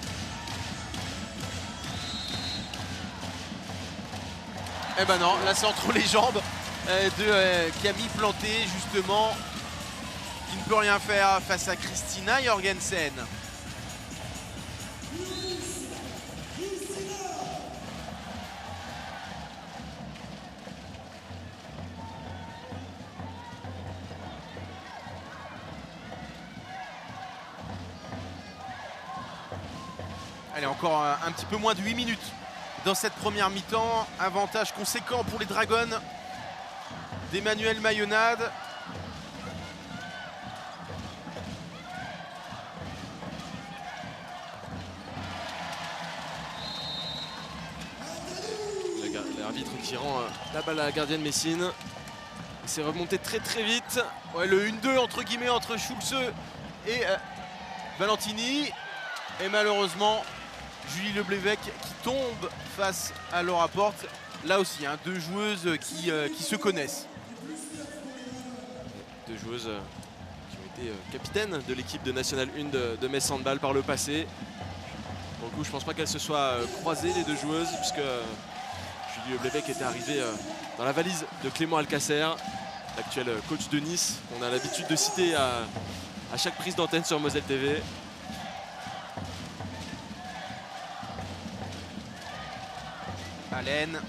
Speaker 4: Eh ben non, là c'est entre les jambes de Camille Planté, justement, qui ne peut rien faire face à Christina Jorgensen. Allez, encore un petit peu moins de 8 minutes dans cette première mi-temps. Avantage conséquent pour les Dragons d'Emmanuel Mayonade.
Speaker 1: L'arbitre qui rend la balle à la gardienne Messine. C'est remonté très vite.
Speaker 4: Ouais, le 1-2 entre guillemets entre Schulze et Valentini. Et malheureusement, Julie Leblévec qui tombe face à Laura Porte. Là aussi, hein, 2 joueuses qui se connaissent.
Speaker 1: 2 joueuses qui ont été capitaines de l'équipe de National 1 de Metz Handball par le passé. Pour le coup, je pense pas qu'elles se soient croisées les 2 joueuses, puisque Julie Leblévec était arrivée dans la valise de Clément Alcacer, l'actuel coach de Nice, qu'on a l'habitude de citer à chaque prise d'antenne sur Moselle TV.
Speaker 4: Allen,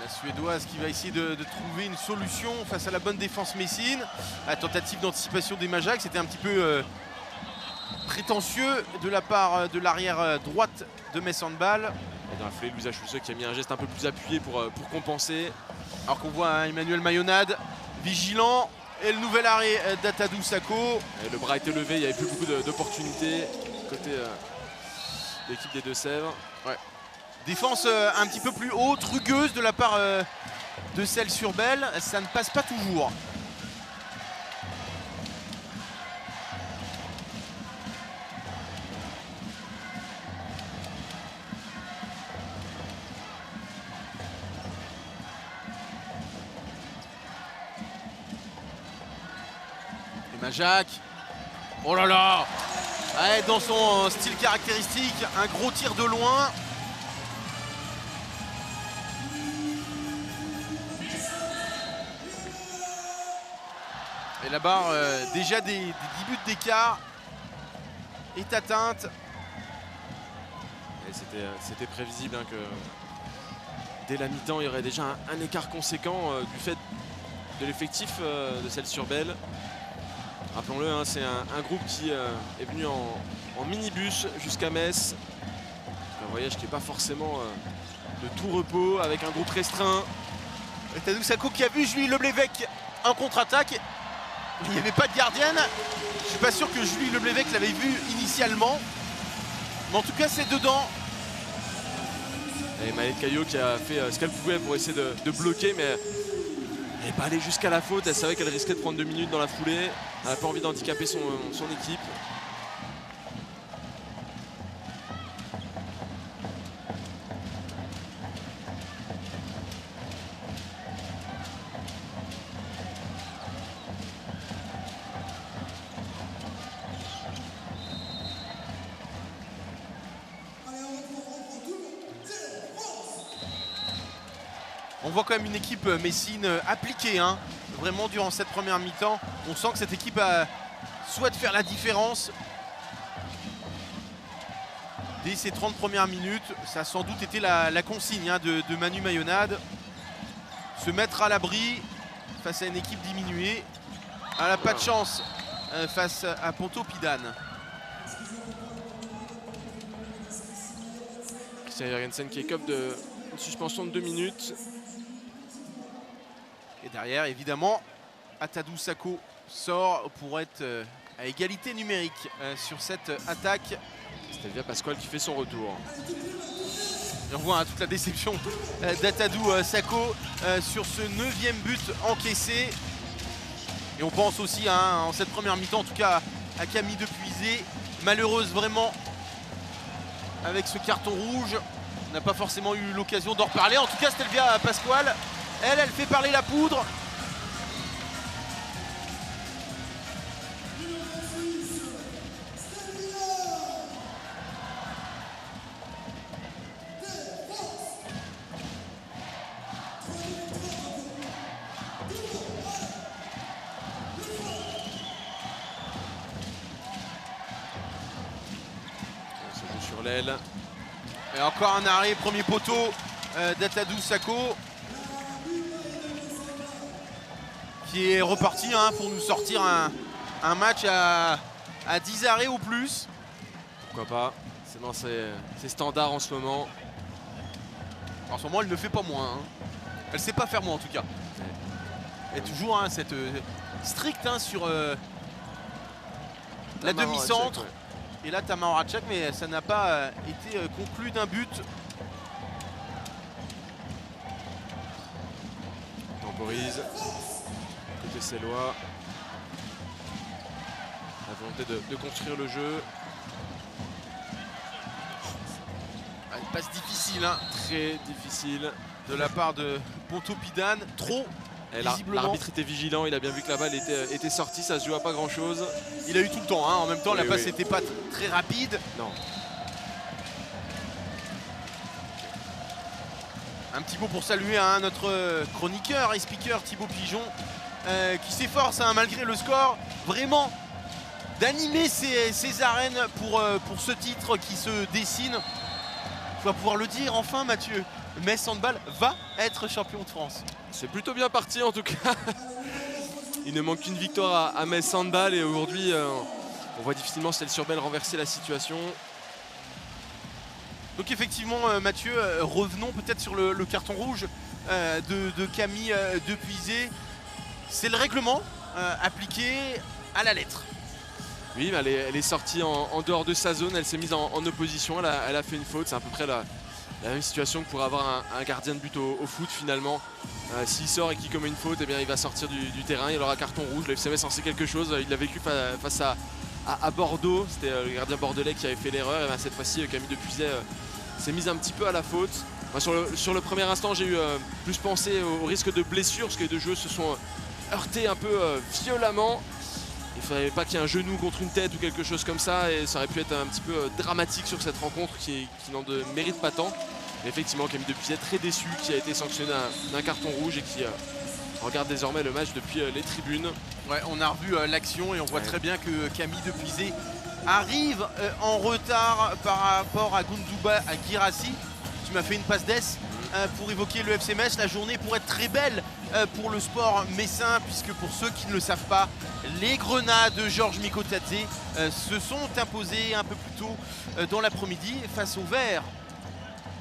Speaker 4: la Suédoise qui va essayer de trouver une solution face à la bonne défense messine. La tentative d'anticipation d'Emma Jacques, c'était un petit peu prétentieux de la part de l'arrière droite de Metz Handball.
Speaker 1: Et dans la foulée, Louisa Schulze qui a mis un geste un peu plus appuyé pour compenser.
Speaker 4: Alors qu'on voit hein, Emmanuel Mayonade vigilant. Et le nouvel arrêt d'Atadou Sako.
Speaker 1: Le bras était levé, il n'y avait plus beaucoup d'opportunités côté l'équipe des Deux-Sèvres.
Speaker 4: Ouais. Défense un petit peu plus haute, rugueuse de la part de Celles-sur-Belle. Ça ne passe pas toujours. Emma Jacques. Oh là là! Ouais, dans son style caractéristique, un gros tir de loin. Et la barre, déjà des 10 buts d'écart, est atteinte.
Speaker 1: C'était prévisible hein, que dès la mi-temps, il y aurait déjà un écart conséquent du fait de l'effectif de Celles-sur-Belle. Rappelons-le, hein, c'est un groupe qui est venu en minibus jusqu'à Metz. Un voyage qui n'est pas forcément de tout repos, avec un groupe restreint.
Speaker 4: Et Tadou Sako qui a vu Julie Leblévec en contre-attaque. Il n'y avait pas de gardienne. Je ne suis pas sûr que Julie Leblévec l'avait vu initialement. Mais en tout cas, c'est dedans.
Speaker 1: Et Maëlle Caillot qui a fait ce qu'elle pouvait pour essayer de bloquer, mais elle n'est pas allée jusqu'à la faute. Elle savait qu'elle risquait de prendre 2 minutes dans la foulée. Elle n'a pas envie d'handicaper son équipe.
Speaker 4: On voit quand même une équipe messine appliquée, hein, vraiment durant cette première mi-temps. On sent que cette équipe souhaite faire la différence. Dès ces 30 premières minutes, ça a sans doute été la consigne hein, de Manu Mayonade. Se mettre à l'abri face à une équipe diminuée. Elle n'a pas de chance face à Pontoppidan.
Speaker 1: Christian Jørgensen qui écope d'une suspension de 2 minutes.
Speaker 4: Et derrière, évidemment, Atadou Sako sort pour être à égalité numérique sur cette attaque.
Speaker 1: C'est Elvia Pasquale qui fait son retour.
Speaker 4: Et on voit hein, toute la déception d'Atadou Sako sur ce 9e but encaissé. Et on pense aussi hein, en cette première mi-temps, en tout cas à Camille Depuisé, malheureuse vraiment avec ce carton rouge. On n'a pas forcément eu l'occasion d'en reparler. En tout cas, c'est Elvia Pasquale. Elle fait parler la poudre.
Speaker 1: Sur l'aile.
Speaker 4: Et encore un arrêt, premier poteau d'Atadou Sako. Qui est reparti hein, pour nous sortir un match à 10 arrêts ou plus.
Speaker 1: Pourquoi pas. C'est dans ses standards en ce moment.
Speaker 4: En ce moment, elle ne fait pas moins. Hein. Elle ne sait pas faire moins en tout cas. Et toujours hein, cette stricte hein, sur la demi-centre. Ouais. Et là, Tamara Horacek, mais ça n'a pas été conclu d'un but.
Speaker 1: Temporise. Côté Célois. La volonté de construire le jeu.
Speaker 4: Une passe difficile. Hein.
Speaker 1: Très difficile.
Speaker 4: De la part de Pontoppidan. Trop.
Speaker 1: L'arbitre était vigilant, il a bien vu que la balle était sortie, ça se joue à pas grand chose.
Speaker 4: Il a eu tout le temps, hein. En même temps,
Speaker 1: oui,
Speaker 4: la passe n'était pas très rapide.
Speaker 1: Non.
Speaker 4: Un petit mot pour saluer hein, notre chroniqueur et speaker Thibaut Pigeon qui s'efforce, hein, malgré le score, vraiment d'animer ces arènes pour ce titre qui se dessine. Tu vas pouvoir le dire enfin, Mathieu. Metz Handball va être champion de France.
Speaker 1: C'est plutôt bien parti en tout cas. Il ne manque qu'une victoire à Metz Handball et aujourd'hui on voit difficilement Celles-sur-Belle renverser la situation.
Speaker 4: Donc effectivement Mathieu, revenons peut-être sur le carton rouge de Camille Depuisé. C'est le règlement appliqué à la lettre.
Speaker 1: Oui, mais elle est sortie en dehors de sa zone, elle s'est mise en opposition, elle a fait une faute, c'est à peu près la même situation que pourrait avoir un gardien de but au foot finalement. S'il sort et qu'il commet une faute, eh bien, il va sortir du terrain, il aura carton rouge. Le FC Metz en sait quelque chose, il l'a vécu face à Bordeaux, c'était le gardien bordelais qui avait fait l'erreur. Et bien, cette fois-ci Camille Depuisé s'est mise un petit peu à la faute. Sur le premier instant, j'ai eu plus pensé au risque de blessure parce que les deux joueurs se sont heurtés un peu violemment. Il ne fallait pas qu'il y ait un genou contre une tête ou quelque chose comme ça, et ça aurait pu être un petit peu dramatique sur cette rencontre qui n'en mérite pas tant. Mais effectivement, Camille Depuisé très déçu, qui a été sanctionné d'un carton rouge et qui regarde désormais le match depuis les tribunes.
Speaker 4: Ouais, on a revu l'action et on voit très bien que Camille Depuisé arrive en retard par rapport à Goundouba à Guirassi. Tu m'as fait une passe d'ess pour évoquer le FC Metz. La journée pourrait être très belle pour le sport messin, puisque pour ceux qui ne le savent pas, les Grenats de Georges Mikotadze se sont imposés un peu plus tôt dans l'après-midi face aux Verts.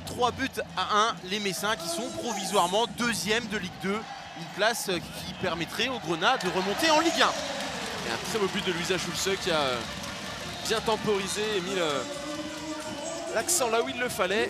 Speaker 4: 3 buts à 1, les Messins qui sont provisoirement 2e de Ligue 2. Une place qui permettrait aux Grenats de remonter en Ligue 1.
Speaker 1: Et un très beau but de Luisa Schulze qui a bien temporisé et mis l'accent là où il le fallait.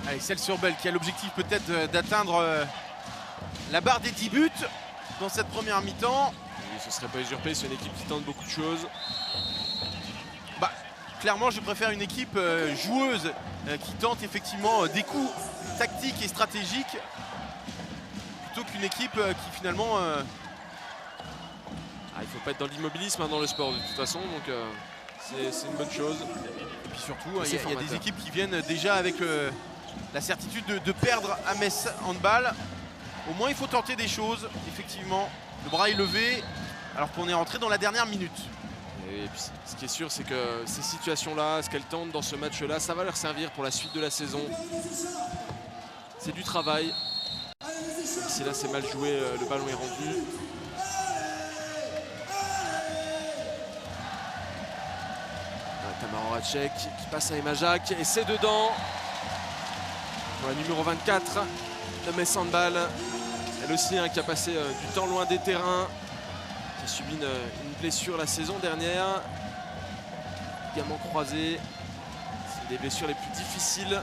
Speaker 4: Allez, Celles-sur-Belle qui a l'objectif peut-être d'atteindre la barre des 10 buts dans cette première mi-temps.
Speaker 1: Oui, ce ne serait pas usurpé, c'est une équipe qui tente beaucoup de choses.
Speaker 4: Bah, clairement, je préfère une équipe joueuse qui tente effectivement des coups tactiques et stratégiques plutôt qu'une équipe qui finalement...
Speaker 1: Il ne faut pas être dans l'immobilisme dans le sport de toute façon, donc c'est une bonne chose.
Speaker 4: Et puis surtout, il
Speaker 1: C'est
Speaker 4: y a des
Speaker 1: formateur.
Speaker 4: équipes qui viennent déjà avec la certitude de perdre à Metz Handball. Au moins, il faut tenter des choses. Effectivement, le bras est levé alors qu'on est rentré dans la dernière minute.
Speaker 1: Et puis, ce qui est sûr, c'est que ces situations-là, ce qu'elles tentent dans ce match-là, ça va leur servir pour la suite de la saison. C'est du travail. Même si là, c'est mal joué, le ballon est rendu. Tamara Horacek qui passe à Emma Jacques et c'est dedans. Pour la numéro 24 de Metz Handball. Elle aussi qui a passé du temps loin des terrains. Qui a subi une blessure la saison dernière. Ligament croisé. C'est des blessures les plus difficiles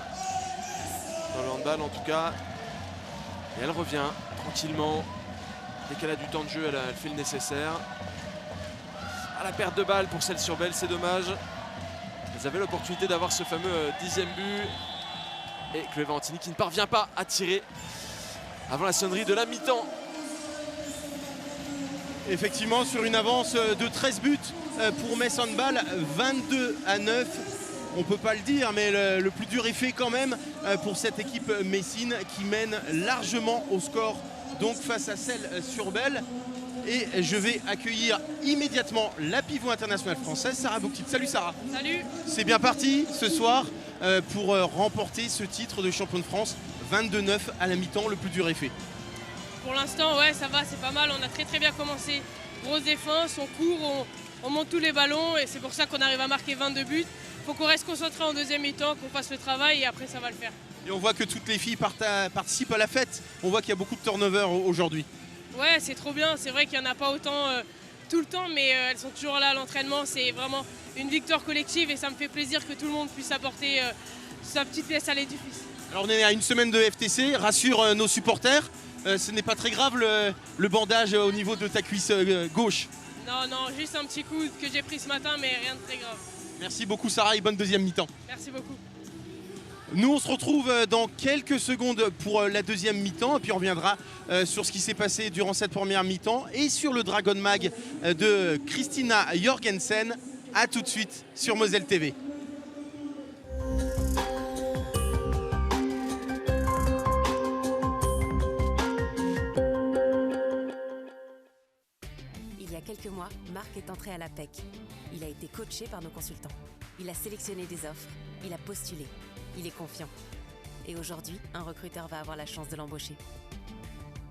Speaker 1: dans le handball en tout cas. Et elle revient tranquillement. Dès qu'elle a du temps de jeu, elle fait le nécessaire. À la perte de balle pour celle sur Belle, c'est dommage. Elles avaient l'opportunité d'avoir ce fameux 10e but. Et Chloé Valentini qui ne parvient pas à tirer avant la sonnerie de la mi-temps.
Speaker 4: Effectivement, sur une avance de 13 buts pour Metz Handball, 22-9. On ne peut pas le dire, mais le plus dur est fait quand même pour cette équipe messine qui mène largement au score donc face à celle sur Belle. Et je vais accueillir immédiatement la pivot internationale française, Sarah Bouktit. Salut Sarah.
Speaker 5: Salut.
Speaker 4: C'est bien parti ce soir pour remporter ce titre de champion de France. 22-9 à la mi-temps, le plus dur est fait.
Speaker 5: Pour l'instant, ouais, ça va, c'est pas mal. On a très bien commencé. Grosse défense, on court, on monte tous les ballons et c'est pour ça qu'on arrive à marquer 22 buts. Il faut qu'on reste concentré en deuxième mi-temps, qu'on fasse le travail et après ça va le faire.
Speaker 4: Et on voit que toutes les filles participent à la fête. On voit qu'il y a beaucoup de turnover aujourd'hui.
Speaker 5: Ouais, c'est trop bien. C'est vrai qu'il n'y en a pas autant tout le temps, mais elles sont toujours là à l'entraînement. C'est vraiment une victoire collective et ça me fait plaisir que tout le monde puisse apporter sa petite pièce à l'édifice.
Speaker 4: Alors on est à une semaine de FTC, rassure nos supporters. Ce n'est pas très grave le bandage au niveau de ta cuisse gauche.
Speaker 5: Non, juste un petit coup que j'ai pris ce matin, mais rien de très grave.
Speaker 4: Merci beaucoup Sarah et bonne deuxième mi-temps.
Speaker 5: Merci beaucoup.
Speaker 4: Nous on se retrouve dans quelques secondes pour la deuxième mi-temps et puis on reviendra sur ce qui s'est passé durant cette première mi-temps et sur le Dragon Mag de Christina Jorgensen. A tout de suite sur Moselle TV.
Speaker 6: Il y a quelques mois, Marc est entré à l'APEC. Il a été coaché par nos consultants. Il a sélectionné des offres. Il a postulé. Il est confiant. Et aujourd'hui, un recruteur va avoir la chance de l'embaucher.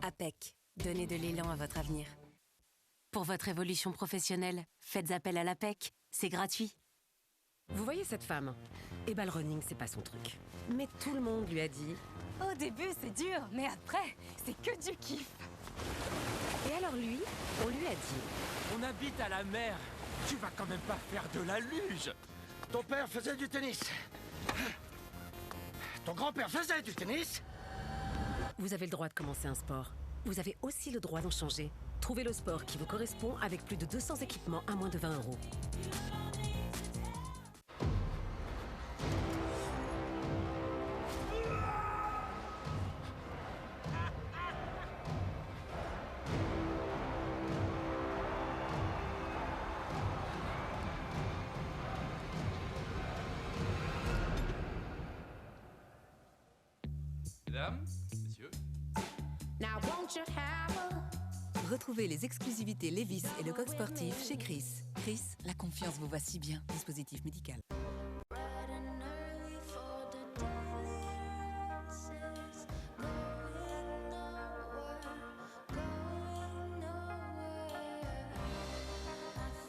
Speaker 6: APEC, donnez de l'élan à votre avenir. Pour votre évolution professionnelle, faites appel à l'APEC. C'est gratuit.
Speaker 7: Vous voyez cette femme? Eh ben le running, c'est pas son truc. Mais tout le monde lui a dit...
Speaker 8: Au début, c'est dur, mais après, c'est que du kiff.
Speaker 7: Et alors lui, on lui a dit...
Speaker 3: On habite à la mer. Tu vas quand même pas faire de la luge. Ton père faisait du tennis. Ton grand-père faisait du tennis.
Speaker 7: Vous avez le droit de commencer un sport. Vous avez aussi le droit d'en changer. Trouvez le sport qui vous correspond avec plus de 200 équipements à moins de 20 €.
Speaker 1: Mesdames, messieurs.
Speaker 6: Retrouvez les exclusivités Levi's et le coq sportif chez Chris. Chris, la confiance vous va si bien. Dispositif médical.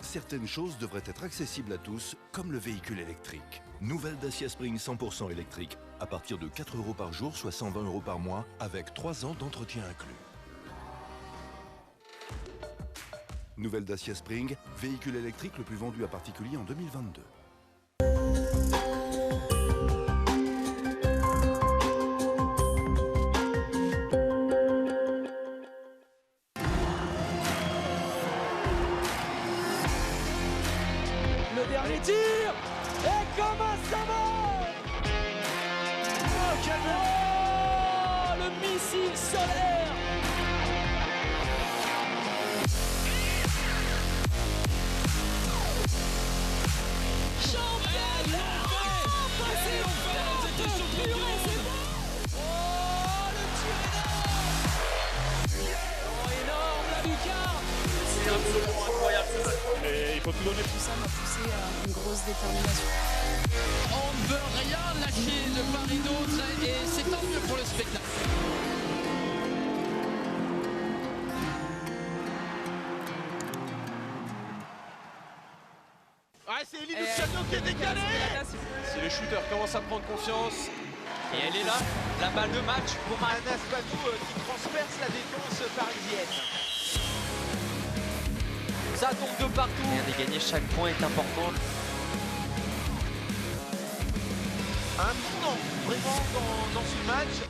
Speaker 9: Certaines choses devraient être accessibles à tous, comme le véhicule électrique. Nouvelle Dacia Spring 100% électrique, à partir de 4 € par jour, soit 120 € par mois, avec 3 ans d'entretien inclus. Nouvelle Dacia Spring, véhicule électrique le plus vendu à particulier en 2022.
Speaker 3: Le dernier tir. Et comment ça va? Oh, quel but! Oh, le missile solaire absolument incroyable ce match.
Speaker 10: Et il faut tout donner.
Speaker 11: Tout ça m'a poussé à une grosse détermination.
Speaker 12: On ne veut rien lâcher de part et d'autre et c'est tant mieux pour le spectacle.
Speaker 4: C'est Elie Luciano qui est décalé.
Speaker 1: Si les shooters commencent à prendre confiance.
Speaker 2: Et elle est là, la balle de match pour
Speaker 4: Anas Patou qui transperce la défense parisienne.
Speaker 2: Ça tombe de partout. Rien n'est gagné, chaque point est important.
Speaker 4: Un tournant vraiment dans ce match.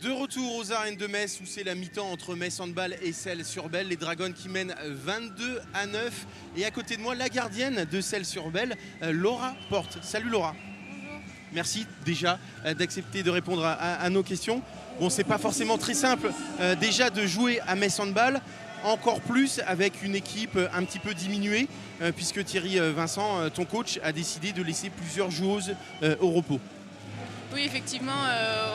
Speaker 4: De retour aux arènes de Metz où c'est la mi-temps entre Metz Handball et Celles-sur-Belle. Les Dragons qui mènent 22-9. Et à côté de moi, la gardienne de Celles-sur-Belle, Laura Porte. Salut Laura.
Speaker 5: Bonjour.
Speaker 4: Merci déjà d'accepter de répondre à nos questions. Bon, c'est pas forcément très simple déjà de jouer à Metz Handball, encore plus avec une équipe un petit peu diminuée, puisque Thierry Vincent, ton coach, a décidé de laisser plusieurs joueuses au repos.
Speaker 11: Oui, effectivement,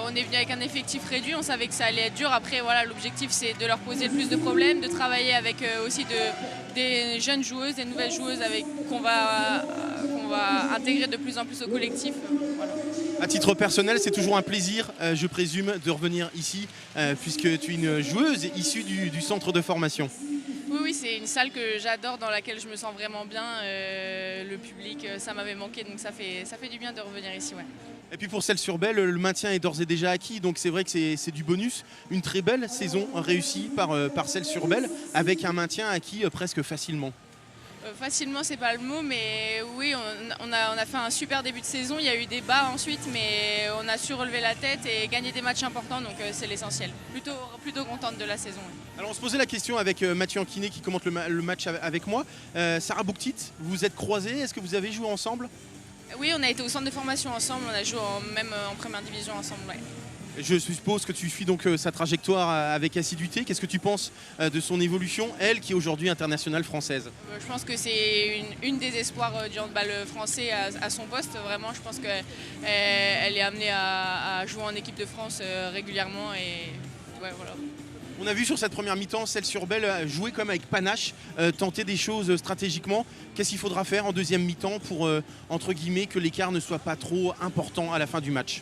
Speaker 11: on est venu avec un effectif réduit, on savait que ça allait être dur. Après, voilà, l'objectif c'est de leur poser le plus de problèmes, de travailler avec aussi des jeunes joueuses, des nouvelles joueuses qu'on va intégrer de plus en plus au collectif. Voilà.
Speaker 4: À titre personnel, c'est toujours un plaisir, je présume, de revenir ici, puisque tu es une joueuse issue du centre de formation.
Speaker 11: Oui, c'est une salle que j'adore, dans laquelle je me sens vraiment bien. Le public, ça m'avait manqué, donc ça fait du bien de revenir ici. Ouais.
Speaker 4: Et puis pour Celles-sur-Belle, le maintien est d'ores et déjà acquis, donc c'est vrai que c'est du bonus. Une très belle saison réussie par Celles-sur-Belle, avec un maintien acquis presque facilement.
Speaker 11: Facilement, c'est pas le mot, mais oui, on a fait un super début de saison. Il y a eu des bas ensuite, mais on a su relever la tête et gagner des matchs importants, donc c'est l'essentiel. Plutôt contente de la saison. Oui.
Speaker 4: Alors on se posait la question avec Mathieu Anquinet qui commente le match avec moi. Sarah Bouktit, vous vous êtes croisés, est-ce que vous avez joué ensemble ?
Speaker 11: Oui, on a été au centre de formation ensemble, on a joué même en première division ensemble. Ouais.
Speaker 4: Je suppose que tu suis donc sa trajectoire avec assiduité. Qu'est-ce que tu penses de son évolution, elle qui est aujourd'hui internationale française ?
Speaker 11: Je pense que c'est une des espoirs du handball français à son poste. Vraiment, je pense qu'elle est amenée à jouer en équipe de France régulièrement. Et ouais, voilà.
Speaker 4: On a vu sur cette première mi-temps, Celles-sur-Belle jouer comme avec panache, tenter des choses stratégiquement. Qu'est-ce qu'il faudra faire en deuxième mi-temps pour, entre guillemets, que l'écart ne soit pas trop important à la fin du match ?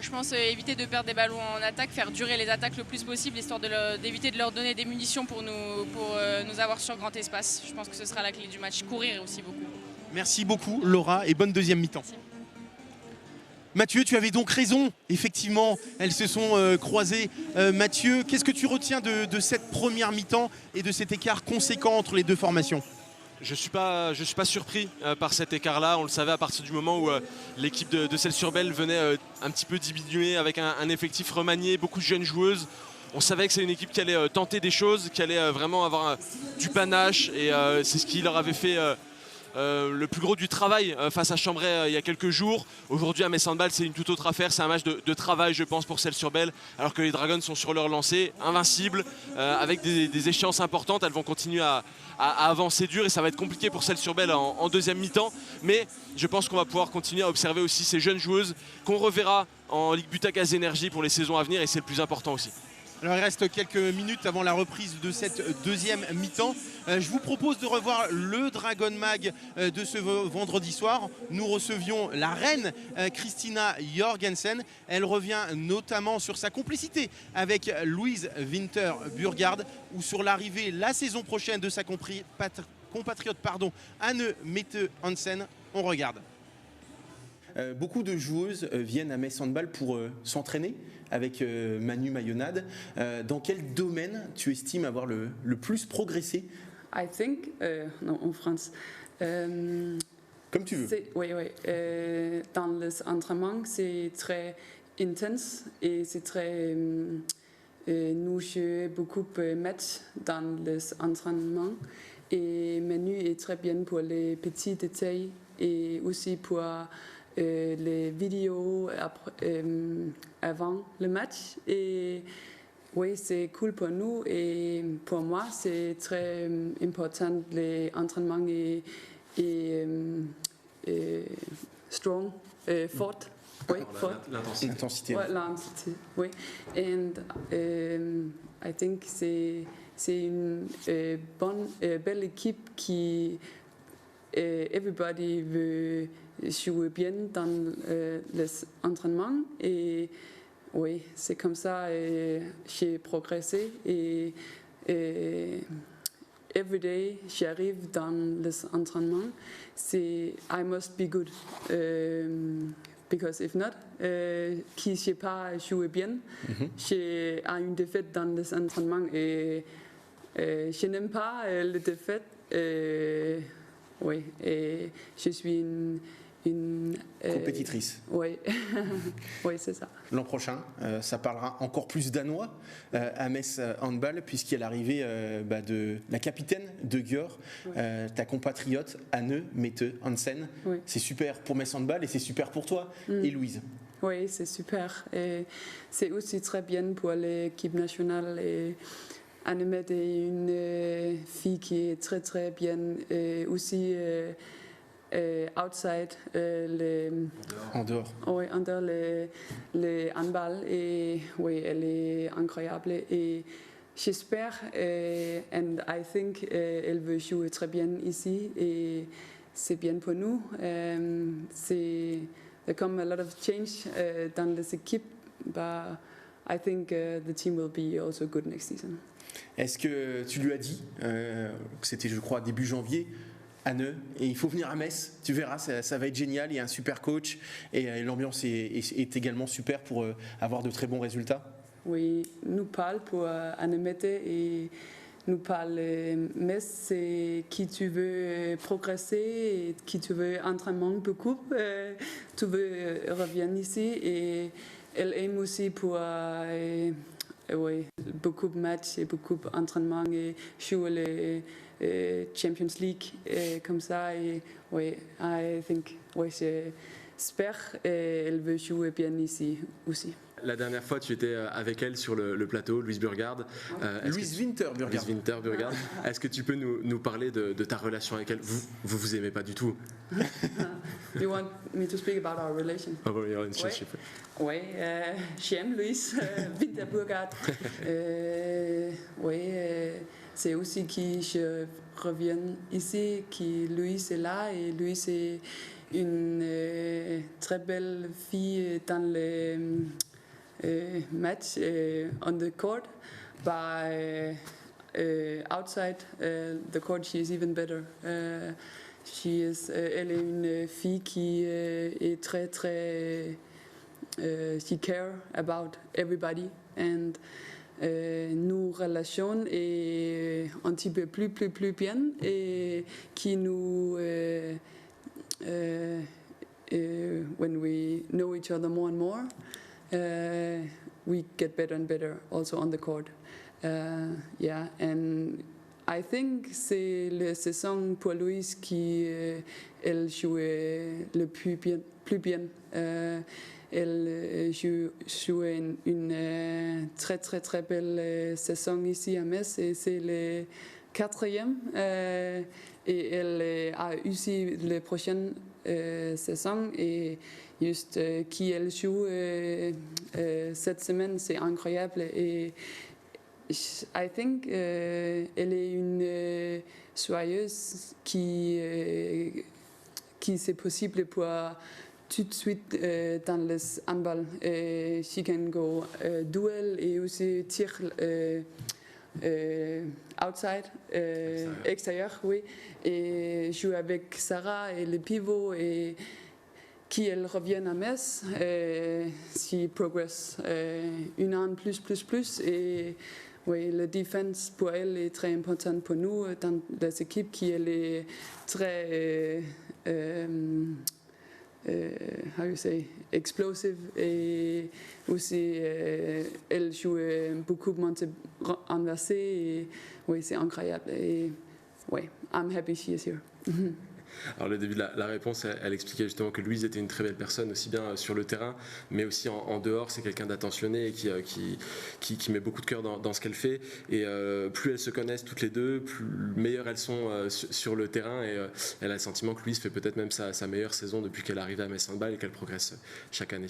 Speaker 11: Je pense éviter de perdre des ballons en attaque, faire durer les attaques le plus possible, histoire d'éviter de leur donner des munitions pour nous avoir sur grand espace. Je pense que ce sera la clé du match. Courir aussi beaucoup.
Speaker 4: Merci beaucoup Laura et bonne deuxième mi-temps.
Speaker 11: Merci.
Speaker 4: Mathieu, tu avais donc raison, effectivement, elles se sont croisées. Mathieu, qu'est-ce que tu retiens de cette première mi-temps et de cet écart conséquent entre les deux formations ?
Speaker 1: Je suis pas surpris par cet écart-là. On le savait à partir du moment où l'équipe de Celles-sur-Belle venait un petit peu diminuer avec un effectif remanié, beaucoup de jeunes joueuses. On savait que c'est une équipe qui allait tenter des choses, qui allait vraiment avoir du panache et c'est ce qui leur avait fait le plus gros du travail face à Chambray il y a quelques jours. Aujourd'hui à Metz Handball, c'est une toute autre affaire, c'est un match de travail je pense pour Celles-sur-Belle, alors que les Dragons sont sur leur lancée, invincibles, avec des échéances importantes. Elles vont continuer à avancer dur et ça va être compliqué pour Celles-sur-Belle en deuxième mi-temps, mais je pense qu'on va pouvoir continuer à observer aussi ces jeunes joueuses qu'on reverra en Ligue Buta Gaz Énergie pour les saisons à venir et c'est le plus important aussi.
Speaker 4: Alors il reste quelques minutes avant la reprise de cette deuxième mi-temps. Je vous propose de revoir le Dragon Mag de ce vendredi soir. Nous recevions la reine Christina Jorgensen. Elle revient notamment sur sa complicité avec Louise Winter-Burgard ou sur l'arrivée la saison prochaine de sa compatriote Anne Mette Hansen. On regarde. Beaucoup de joueuses viennent à Metz Handball pour s'entraîner avec Manu Mayonade. Dans quel domaine tu estimes avoir le plus progressé ?
Speaker 13: I think, non, en France.
Speaker 4: Comme tu veux.
Speaker 13: Oui. Dans les entraînements, c'est très intense et c'est très. Nous jouons beaucoup de matchs dans les entraînements et Manu est très bien pour les petits détails et aussi pour les vidéos avant le match. Et oui, c'est cool pour nous et pour moi, c'est très important les entraînements et strong, fort. Oui, fort.
Speaker 4: L'intensité.
Speaker 13: Ouais, l'intensité, oui. And I think c'est une belle équipe qui everybody veut jouer bien dans les entraînements et oui, c'est comme ça j'ai progressé et every day j'arrive dans les entraînements, c'est I must be good. Because if not, si je n'ai pas joué bien, j'ai une défaite dans les entraînements et je n'aime pas les défaites. Oui, et je suis une
Speaker 4: compétitrice.
Speaker 13: Oui, oui, c'est ça.
Speaker 4: L'an prochain, ça parlera encore plus danois à Metz Handball, puisqu'il y a l'arrivée de la capitaine de Györ, ta compatriote Anne Mette Hansen. Oui. C'est super pour Metz Handball et c'est super pour toi et Louise.
Speaker 13: Oui, c'est super. Et c'est aussi très bien pour l'équipe nationale. Et Anne Mette est une fille qui est très très bien. Et aussi outside
Speaker 4: en dehors.
Speaker 13: Oui, en dehors les handball et oui, elle est incroyable et j'espère and I think elle veut jouer très bien ici et c'est bien pour nous. There come a lot of change dans les équipes, but I think the team will be also good next season.
Speaker 4: Est-ce que tu lui as dit que c'était, je crois, début janvier? Anne, et il faut venir à Metz, tu verras, ça va être génial, il y a un super coach et l'ambiance est également super pour avoir de très bons résultats.
Speaker 13: Oui, nous parlons pour Anne Mette et nous parlons Metz, c'est qui tu veux progresser et qui tu veux entraînement beaucoup, tu veux revenir ici et elle aime aussi pour oui, beaucoup de matchs et beaucoup d'entraînements et jouer les Champions League comme ça et oui, I think oui, j'espère elle veut jouer bien ici aussi.
Speaker 1: La dernière fois, tu étais avec elle sur le plateau, Louise Burgard.
Speaker 4: Louise Winter-Burgard. Est-ce que tu peux nous parler de ta relation avec elle? Vous aimez pas du tout?
Speaker 13: You want me to speak about our relation?
Speaker 1: About your relationship.
Speaker 13: Oui, j'aime Louise Winter-Burgard. Oui, c'est aussi que je reviens ici, que Louise est là et Louise est une très belle fille dans les matchs on the court, but outside the court she is even better. Elle est une fille qui est très très she care about everybody and nos relations est un petit peu plus bien et qui nous when we know each other more and more we get better and better also on the court. Yeah, and I think c'est la saison pour Louise qui elle jouait le plus bien. Elle jouait une très très très belle saison ici à Metz et c'est le 4e et elle a aussi la prochaine saison et juste qui elle joue cette semaine c'est incroyable et I think elle est une joyeuse qui c'est possible pour tout de suite dans les handball. She can go duel et aussi tir outside, extérieur, oui, et jouer avec Sarah et le pivot et qui elle revient à Metz, she progress une an plus et oui, la défense pour elle est très importante pour nous dans les équipes qui elle est très how you say, explosive et aussi elle joue beaucoup de montées renversées et oui, c'est incroyable et oui, I'm happy she is here.
Speaker 10: Alors le début de la réponse, elle expliquait justement que Louise était une très belle personne, aussi bien sur le terrain, mais aussi en dehors. C'est quelqu'un d'attentionné et qui met beaucoup de cœur dans ce qu'elle fait. Et plus elles se connaissent toutes les deux, plus meilleures elles sont sur le terrain. Et elle a le sentiment que Louise fait peut-être même sa meilleure saison depuis qu'elle est arrivée à Metz Handball et qu'elle progresse chaque année.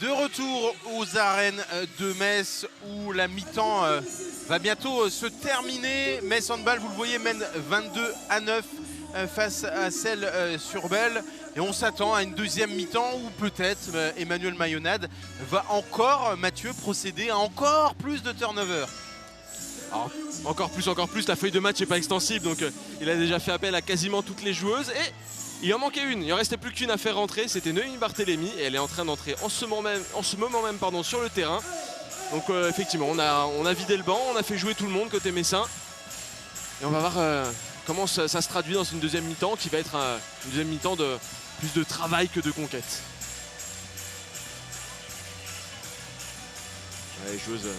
Speaker 4: De retour aux arènes de Metz où la mi-temps va bientôt se terminer. Metz Handball, vous le voyez, mène 22-9 face à Celles-sur-Belle. Et on s'attend à une deuxième mi-temps où peut-être Emmanuel Mayonade va encore, Mathieu, procéder à encore plus de turnover.
Speaker 1: Alors, encore plus, la feuille de match n'est pas extensible, donc il a déjà fait appel à quasiment toutes les joueuses. Et il en manquait une, il en restait plus qu'une à faire rentrer, c'était Noémie Barthélémy et elle est en train d'entrer en ce moment même sur le terrain. Donc effectivement, on a vidé le banc, on a fait jouer tout le monde côté messin. Et on va voir comment ça se traduit dans une deuxième mi-temps qui va être une deuxième mi-temps de plus de travail que de conquête. Les joueuses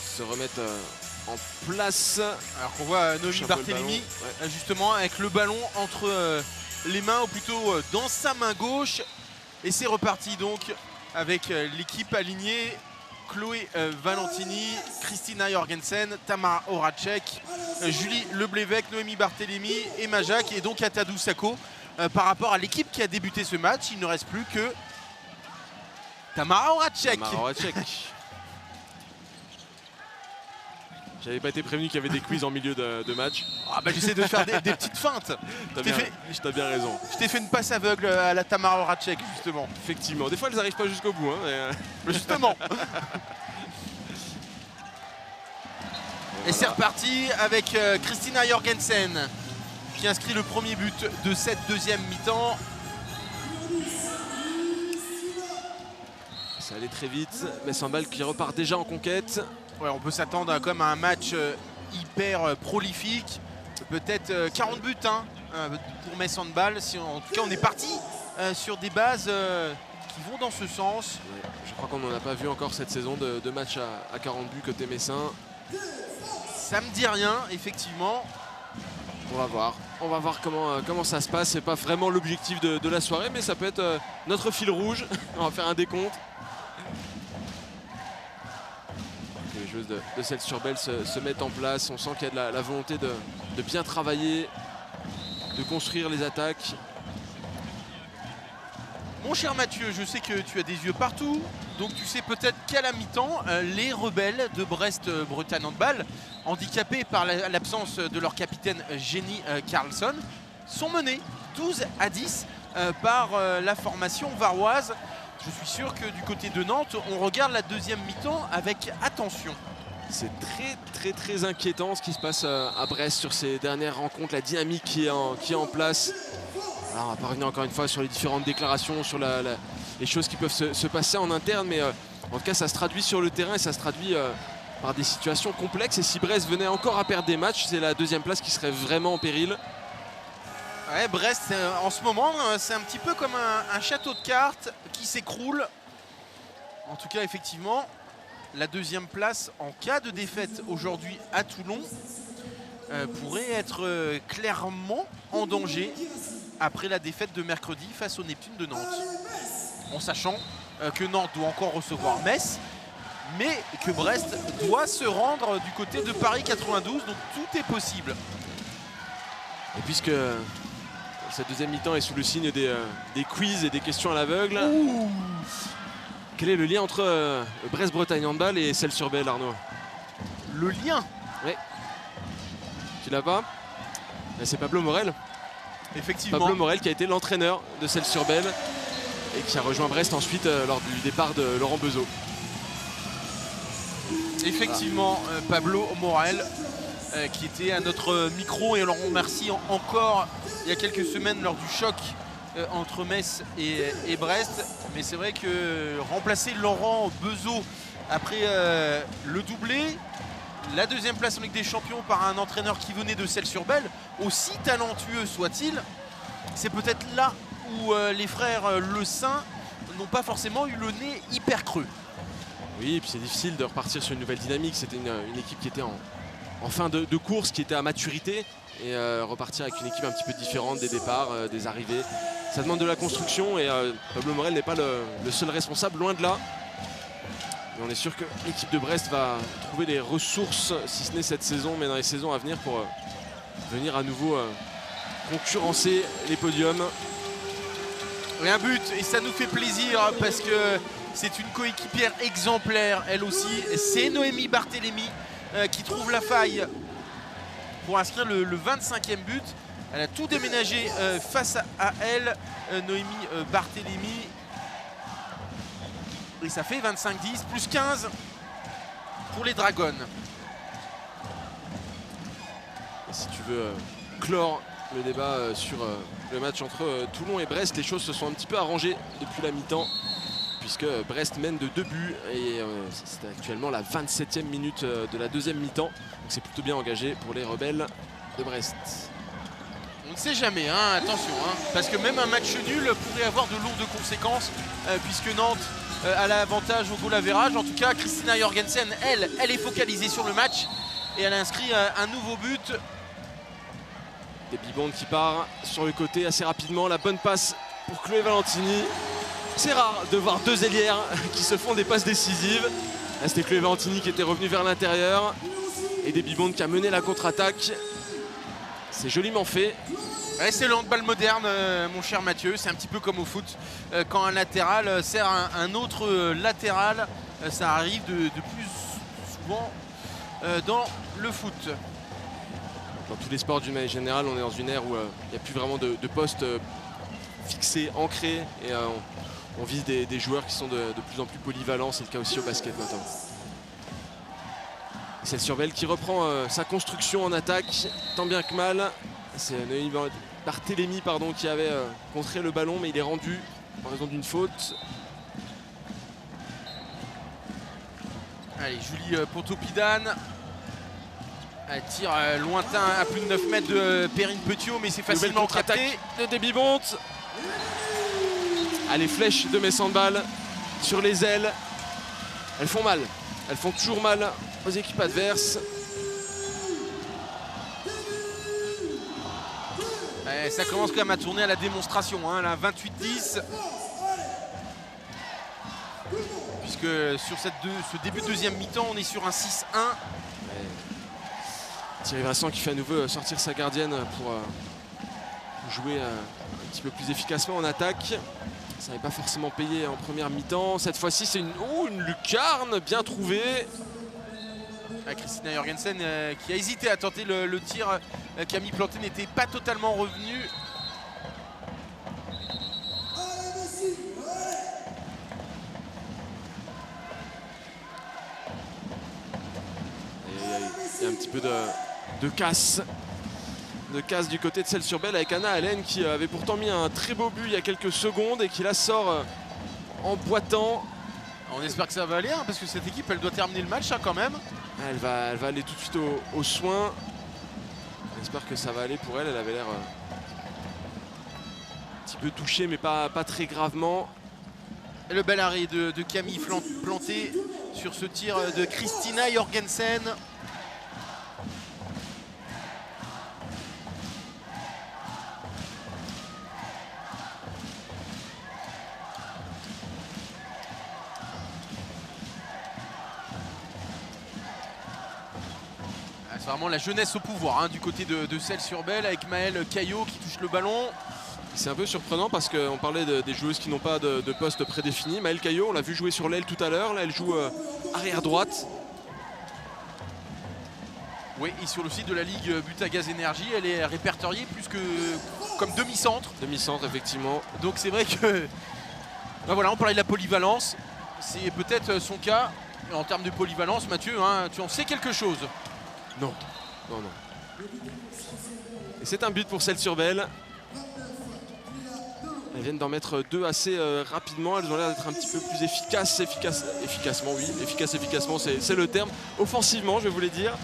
Speaker 1: se remettent en place.
Speaker 4: Alors qu'on voit Noémie Barthélémy justement avec le ballon entre les mains, ou plutôt dans sa main gauche. Et c'est reparti donc avec l'équipe alignée. Chloé Valentini, Christina Jorgensen, Tamara Horacek, Julie Leblévec, Noémie Barthélémy, Emma Jacques et donc Atadou Sako. Par rapport à l'équipe qui a débuté ce match, il ne reste plus que Tamara Horacek.
Speaker 1: J'avais pas été prévenu qu'il y avait des quiz en milieu de match.
Speaker 4: Ah bah j'essaie de faire des petites feintes.
Speaker 1: T'as bien raison.
Speaker 4: Je t'ai fait une passe aveugle à la Tamara Horacek justement.
Speaker 1: Effectivement, des fois elles n'arrivent pas jusqu'au bout. Hein,
Speaker 4: mais justement. Et c'est reparti avec Christina Jorgensen qui inscrit le premier but de cette deuxième mi-temps.
Speaker 1: Ça allait très vite, Metz Handball qui repart déjà en conquête.
Speaker 4: Ouais, on peut s'attendre à comme un match hyper prolifique, peut-être 40 buts pour Metz Handball. En tout cas, on est parti sur des bases qui vont dans ce sens.
Speaker 1: Ouais, je crois qu'on n'en a pas vu encore cette saison de match à 40 buts côté messin.
Speaker 4: Ça me dit rien, effectivement.
Speaker 1: On va voir comment ça se passe. C'est pas vraiment l'objectif de la soirée, mais ça peut être notre fil rouge. On va faire un décompte. Les joueuses de Celles-sur-Belle se mettent en place. On sent qu'il y a de la volonté de bien travailler, de construire les attaques.
Speaker 4: Mon cher Mathieu, je sais que tu as des yeux partout, donc tu sais peut-être qu'à la mi-temps, les rebelles de Brest-Bretagne Handball, handicapés par l'absence de leur capitaine Jenny Carlson, sont menés 12-10 par la formation varoise. Je suis sûr que du côté de Nantes, on regarde la deuxième mi-temps avec attention.
Speaker 1: C'est très inquiétant ce qui se passe à Brest sur ces dernières rencontres, la dynamique qui est en place. Alors, on va pas revenir encore une fois sur les différentes déclarations, sur les choses qui peuvent se passer en interne, mais en tout cas ça se traduit sur le terrain et ça se traduit par des situations complexes. Et si Brest venait encore à perdre des matchs, c'est la deuxième place qui serait vraiment en péril.
Speaker 4: Ouais, Brest, en ce moment, c'est un petit peu comme un château de cartes qui s'écroule. En tout cas, effectivement, la deuxième place en cas de défaite aujourd'hui à Toulon pourrait être clairement en danger après la défaite de mercredi face au Neptune de Nantes. En sachant que Nantes doit encore recevoir Metz, mais que Brest doit se rendre du côté de Paris 92, donc tout est possible.
Speaker 1: Et puisque cette deuxième mi-temps est sous le signe des quiz et des questions à l'aveugle, quel est le lien entre Brest-Bretagne Handball et Celles-sur-Belle, Arnaud?
Speaker 4: Le lien?
Speaker 1: Oui. Tu l'as pas? C'est Pablo Morel.
Speaker 4: Effectivement.
Speaker 1: Pablo Morel qui a été l'entraîneur de Celles-sur-Belle et qui a rejoint Brest ensuite lors du départ de Laurent Bezeau.
Speaker 4: Effectivement, Pablo Morel qui était à notre micro et on le remercie encore il y a quelques semaines lors du choc entre Metz et Brest. Mais c'est vrai que remplacer Laurent Bezeau après le doublé, la deuxième place en Ligue des Champions par un entraîneur qui venait de Celles-sur-Belle, aussi talentueux soit-il, c'est peut-être là où les frères Le Saint n'ont pas forcément eu le nez hyper creux.
Speaker 1: Oui, et puis c'est difficile de repartir sur une nouvelle dynamique. C'était une équipe qui était en fin de course, qui était à maturité. Et repartir avec une équipe un petit peu différente des départs, des arrivées. Ça demande de la construction et Pablo Morel n'est pas le seul responsable, loin de là. Et on est sûr que l'équipe de Brest va trouver les ressources, si ce n'est cette saison, mais dans les saisons à venir pour venir à nouveau concurrencer les podiums.
Speaker 4: Et un but, et ça nous fait plaisir parce que c'est une coéquipière exemplaire, elle aussi. C'est Noémie Barthélémy qui trouve la faille pour inscrire le 25e but. Elle a tout déménagé face à elle, Noémie Barthélémy. Et ça fait 25-10, plus 15 pour les Dragons.
Speaker 1: Et si tu veux clore le débat sur le match entre Toulon et Brest, les choses se sont un petit peu arrangées depuis la mi-temps, puisque Brest mène de 2 buts et c'est actuellement la 27e minute de la deuxième mi-temps. Donc c'est plutôt bien engagé pour les rebelles de Brest.
Speaker 4: On ne sait jamais, hein, attention, hein, parce que même un match nul pourrait avoir de lourdes conséquences, puisque Nantes a l'avantage au goal average. En tout cas, Christina Jorgensen, elle est focalisée sur le match et elle a inscrit un nouveau but.
Speaker 1: Des Bibondes qui part sur le côté assez rapidement. La bonne passe pour Chloé Valentini. C'est rare de voir deux ailières qui se font des passes décisives. Là, c'était Chloé Valentini qui était revenue vers l'intérieur. Et des Bibondes qui a mené la contre-attaque. C'est joliment fait.
Speaker 4: Ouais, c'est le handball moderne, mon cher Mathieu. C'est un petit peu comme au foot. Quand un latéral sert un autre latéral, ça arrive de plus souvent dans le foot.
Speaker 1: Dans tous les sports d'une manière générale, on est dans une ère où il n'y a plus vraiment de postes fixés, ancrés. Et on vise des joueurs qui sont de plus en plus polyvalents. C'est le cas aussi au basket notamment. C'est le Survel qui reprend sa construction en attaque, tant bien que mal. C'est Noémie Barthélémy qui avait contré le ballon, mais il est rendu en raison d'une faute.
Speaker 4: Allez, Julie Pontopidane. Elle tire lointain à plus de 9 mètres de Perrine Petiot, mais c'est facilement capté.
Speaker 1: De Debbie Bont. Allez, flèche de Messandball sur les ailes. Elles font mal. Elles font toujours mal aux équipes adverses.
Speaker 4: Et ça commence quand même à tourner à la démonstration, hein, la 28-10. Puisque sur ce début de deuxième mi-temps, on est sur un 6-1.
Speaker 1: Thierry Vincent qui fait à nouveau sortir sa gardienne pour jouer un petit peu plus efficacement en attaque. Ça n'avait pas forcément payé en première mi-temps. Cette fois-ci, c'est une lucarne bien trouvée.
Speaker 4: Christina Jorgensen qui a hésité à tenter le tir. Camille Planté n'était pas totalement revenu.
Speaker 1: Il y a un petit peu de casse. De casse du côté de Celles-sur-Belle avec Anna Allen qui avait pourtant mis un très beau but il y a quelques secondes et qui la sort en boitant.
Speaker 4: On espère que ça va aller, hein, parce que cette équipe elle doit terminer le match hein, quand même.
Speaker 1: Elle va aller tout de suite aux soins. On espère que ça va aller pour elle. Elle avait l'air un petit peu touchée mais pas très gravement.
Speaker 4: Et le bel arrêt de Camille Planté sur ce tir de Christina Jorgensen. C'est vraiment la jeunesse au pouvoir hein, du côté de Celles-sur-Belle avec Maëlle Caillot qui touche le ballon.
Speaker 1: C'est un peu surprenant parce qu'on parlait des joueuses qui n'ont pas de poste prédéfini. Maëlle Caillot, on l'a vu jouer sur l'aile tout à l'heure. Là, elle joue arrière droite.
Speaker 4: Oui, et sur le site de la Ligue Butagaz Énergie, elle est répertoriée plus que comme demi-centre.
Speaker 1: Demi-centre, effectivement.
Speaker 4: Donc c'est vrai que... Ben voilà, on parlait de la polyvalence. C'est peut-être son cas. En termes de polyvalence, Mathieu, hein, tu en sais quelque chose?
Speaker 1: Non. Et c'est un but pour Celles-sur-Belle. Elles viennent d'en mettre deux assez rapidement. Elles ont l'air d'être un petit peu plus efficacement, oui. Efficacement, c'est le terme. Offensivement, je voulais dire.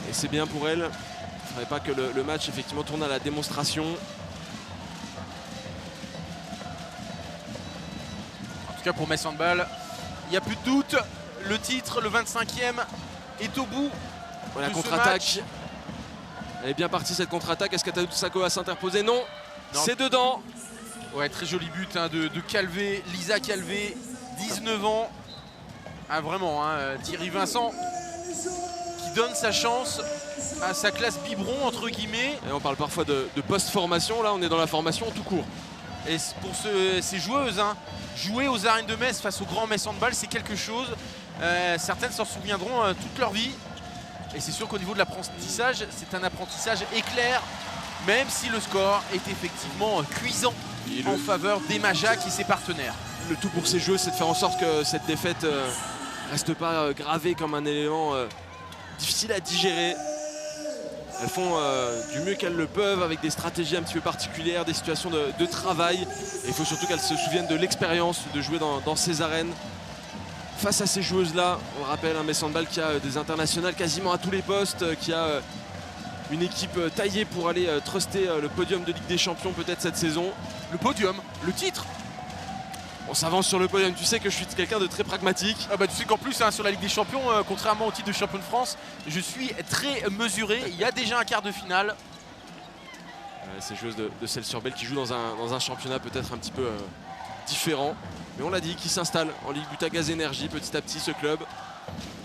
Speaker 1: Et c'est bien pour elles. Il ne faudrait pas que le match effectivement tourne à la démonstration.
Speaker 4: tout cas pour Metz Handball, il n'y a plus de doute. Le titre, le 25e, est au bout.
Speaker 1: Voilà,
Speaker 4: de ce
Speaker 1: contre-attaque.
Speaker 4: match.
Speaker 1: Elle est bien partie cette contre-attaque. Est-ce qu'Atanou Sako va s'interposer? Non. C'est dedans.
Speaker 4: Ouais, très joli but hein, de Calvé, Lisa Calvé, 19 ans. Ah vraiment, hein, Thierry Vincent qui donne sa chance à sa classe biberon entre guillemets.
Speaker 1: Et on parle parfois de post-formation, là on est dans la formation tout court.
Speaker 4: Et pour ces joueuses, hein, jouer aux arènes de Metz face au grand Metz Handball, c'est quelque chose. Certaines s'en souviendront toute leur vie. Et c'est sûr qu'au niveau de l'apprentissage, c'est un apprentissage éclair, même si le score est effectivement cuisant en faveur d'Emma Jacques et ses partenaires.
Speaker 1: Le tout pour ces joueuses, c'est de faire en sorte que cette défaite reste pas gravée comme un élément difficile à digérer. Elles font du mieux qu'elles le peuvent avec des stratégies un petit peu particulières, des situations de travail. Et il faut surtout qu'elles se souviennent de l'expérience de jouer dans ces arènes. Face à ces joueuses-là, on rappelle un Metz Handball qui a des internationales quasiment à tous les postes, qui a une équipe taillée pour aller truster le podium de Ligue des Champions peut-être cette saison.
Speaker 4: Le podium, le titre.
Speaker 1: On s'avance sur le podium, tu sais que je suis quelqu'un de très pragmatique.
Speaker 4: Ah bah tu sais qu'en plus hein, sur la Ligue des Champions, contrairement au titre de champion de France, je suis très mesuré. Il y a déjà un quart de finale.
Speaker 1: Ces joueuses de Celles-sur-Belle qui jouent dans un championnat peut-être un petit peu différent. Mais on l'a dit, qui s'installe en Ligue Butagaz Énergie petit à petit ce club.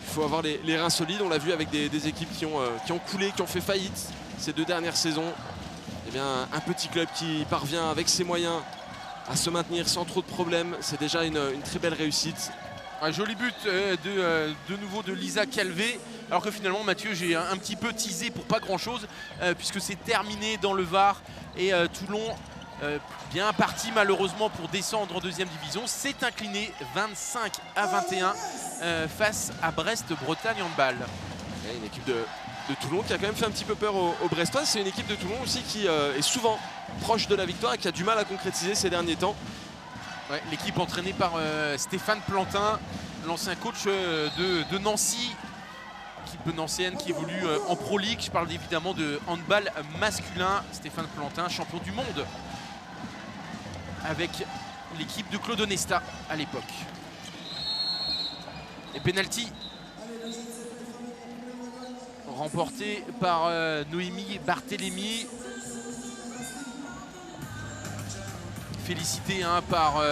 Speaker 1: Il faut avoir les reins solides, on l'a vu avec des équipes qui ont coulé, qui ont fait faillite ces 2 dernières saisons. Eh bien, un petit club qui parvient avec ses moyens à se maintenir sans trop de problèmes, c'est déjà une très belle réussite.
Speaker 4: Un joli but de nouveau de Lisa Calvé, alors que finalement Mathieu, j'ai un petit peu teasé pour pas grand chose puisque c'est terminé dans le Var et Toulon, bien parti malheureusement pour descendre en 2e division, s'est incliné 25-21 face à Brest-Bretagne Handball.
Speaker 1: Une équipe de Toulon qui a quand même fait un petit peu peur aux Brestois. C'est une équipe de Toulon aussi qui est souvent proche de la victoire et qui a du mal à concrétiser ces derniers temps.
Speaker 4: Ouais, l'équipe entraînée par Stéphane Plantin, l'ancien coach de Nancy, équipe nancéenne qui évolue en Pro League. Je parle évidemment de handball masculin. Stéphane Plantin, champion du monde avec l'équipe de Claude Onesta à l'époque. Et penalty remporté par Noémie Barthélémy. Félicité hein, par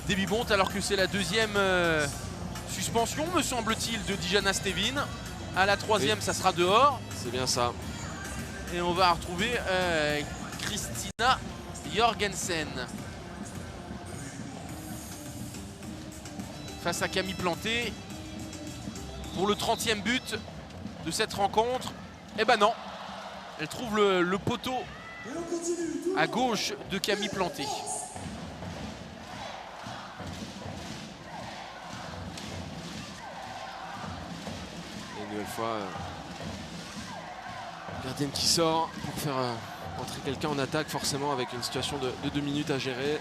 Speaker 4: Debbie Bont, alors que c'est la 2e suspension, me semble-t-il, de Dijana Stevin. À la 3e, oui. Ça sera dehors.
Speaker 1: C'est bien ça.
Speaker 4: Et on va retrouver Christina Jorgensen face à Camille Planté pour le 30e but de cette rencontre. Eh ben non, elle trouve le poteau à gauche de Camille Planté.
Speaker 1: Et une nouvelle fois, gardienne qui sort pour faire entrer quelqu'un en attaque, forcément avec une situation de 2 minutes à gérer.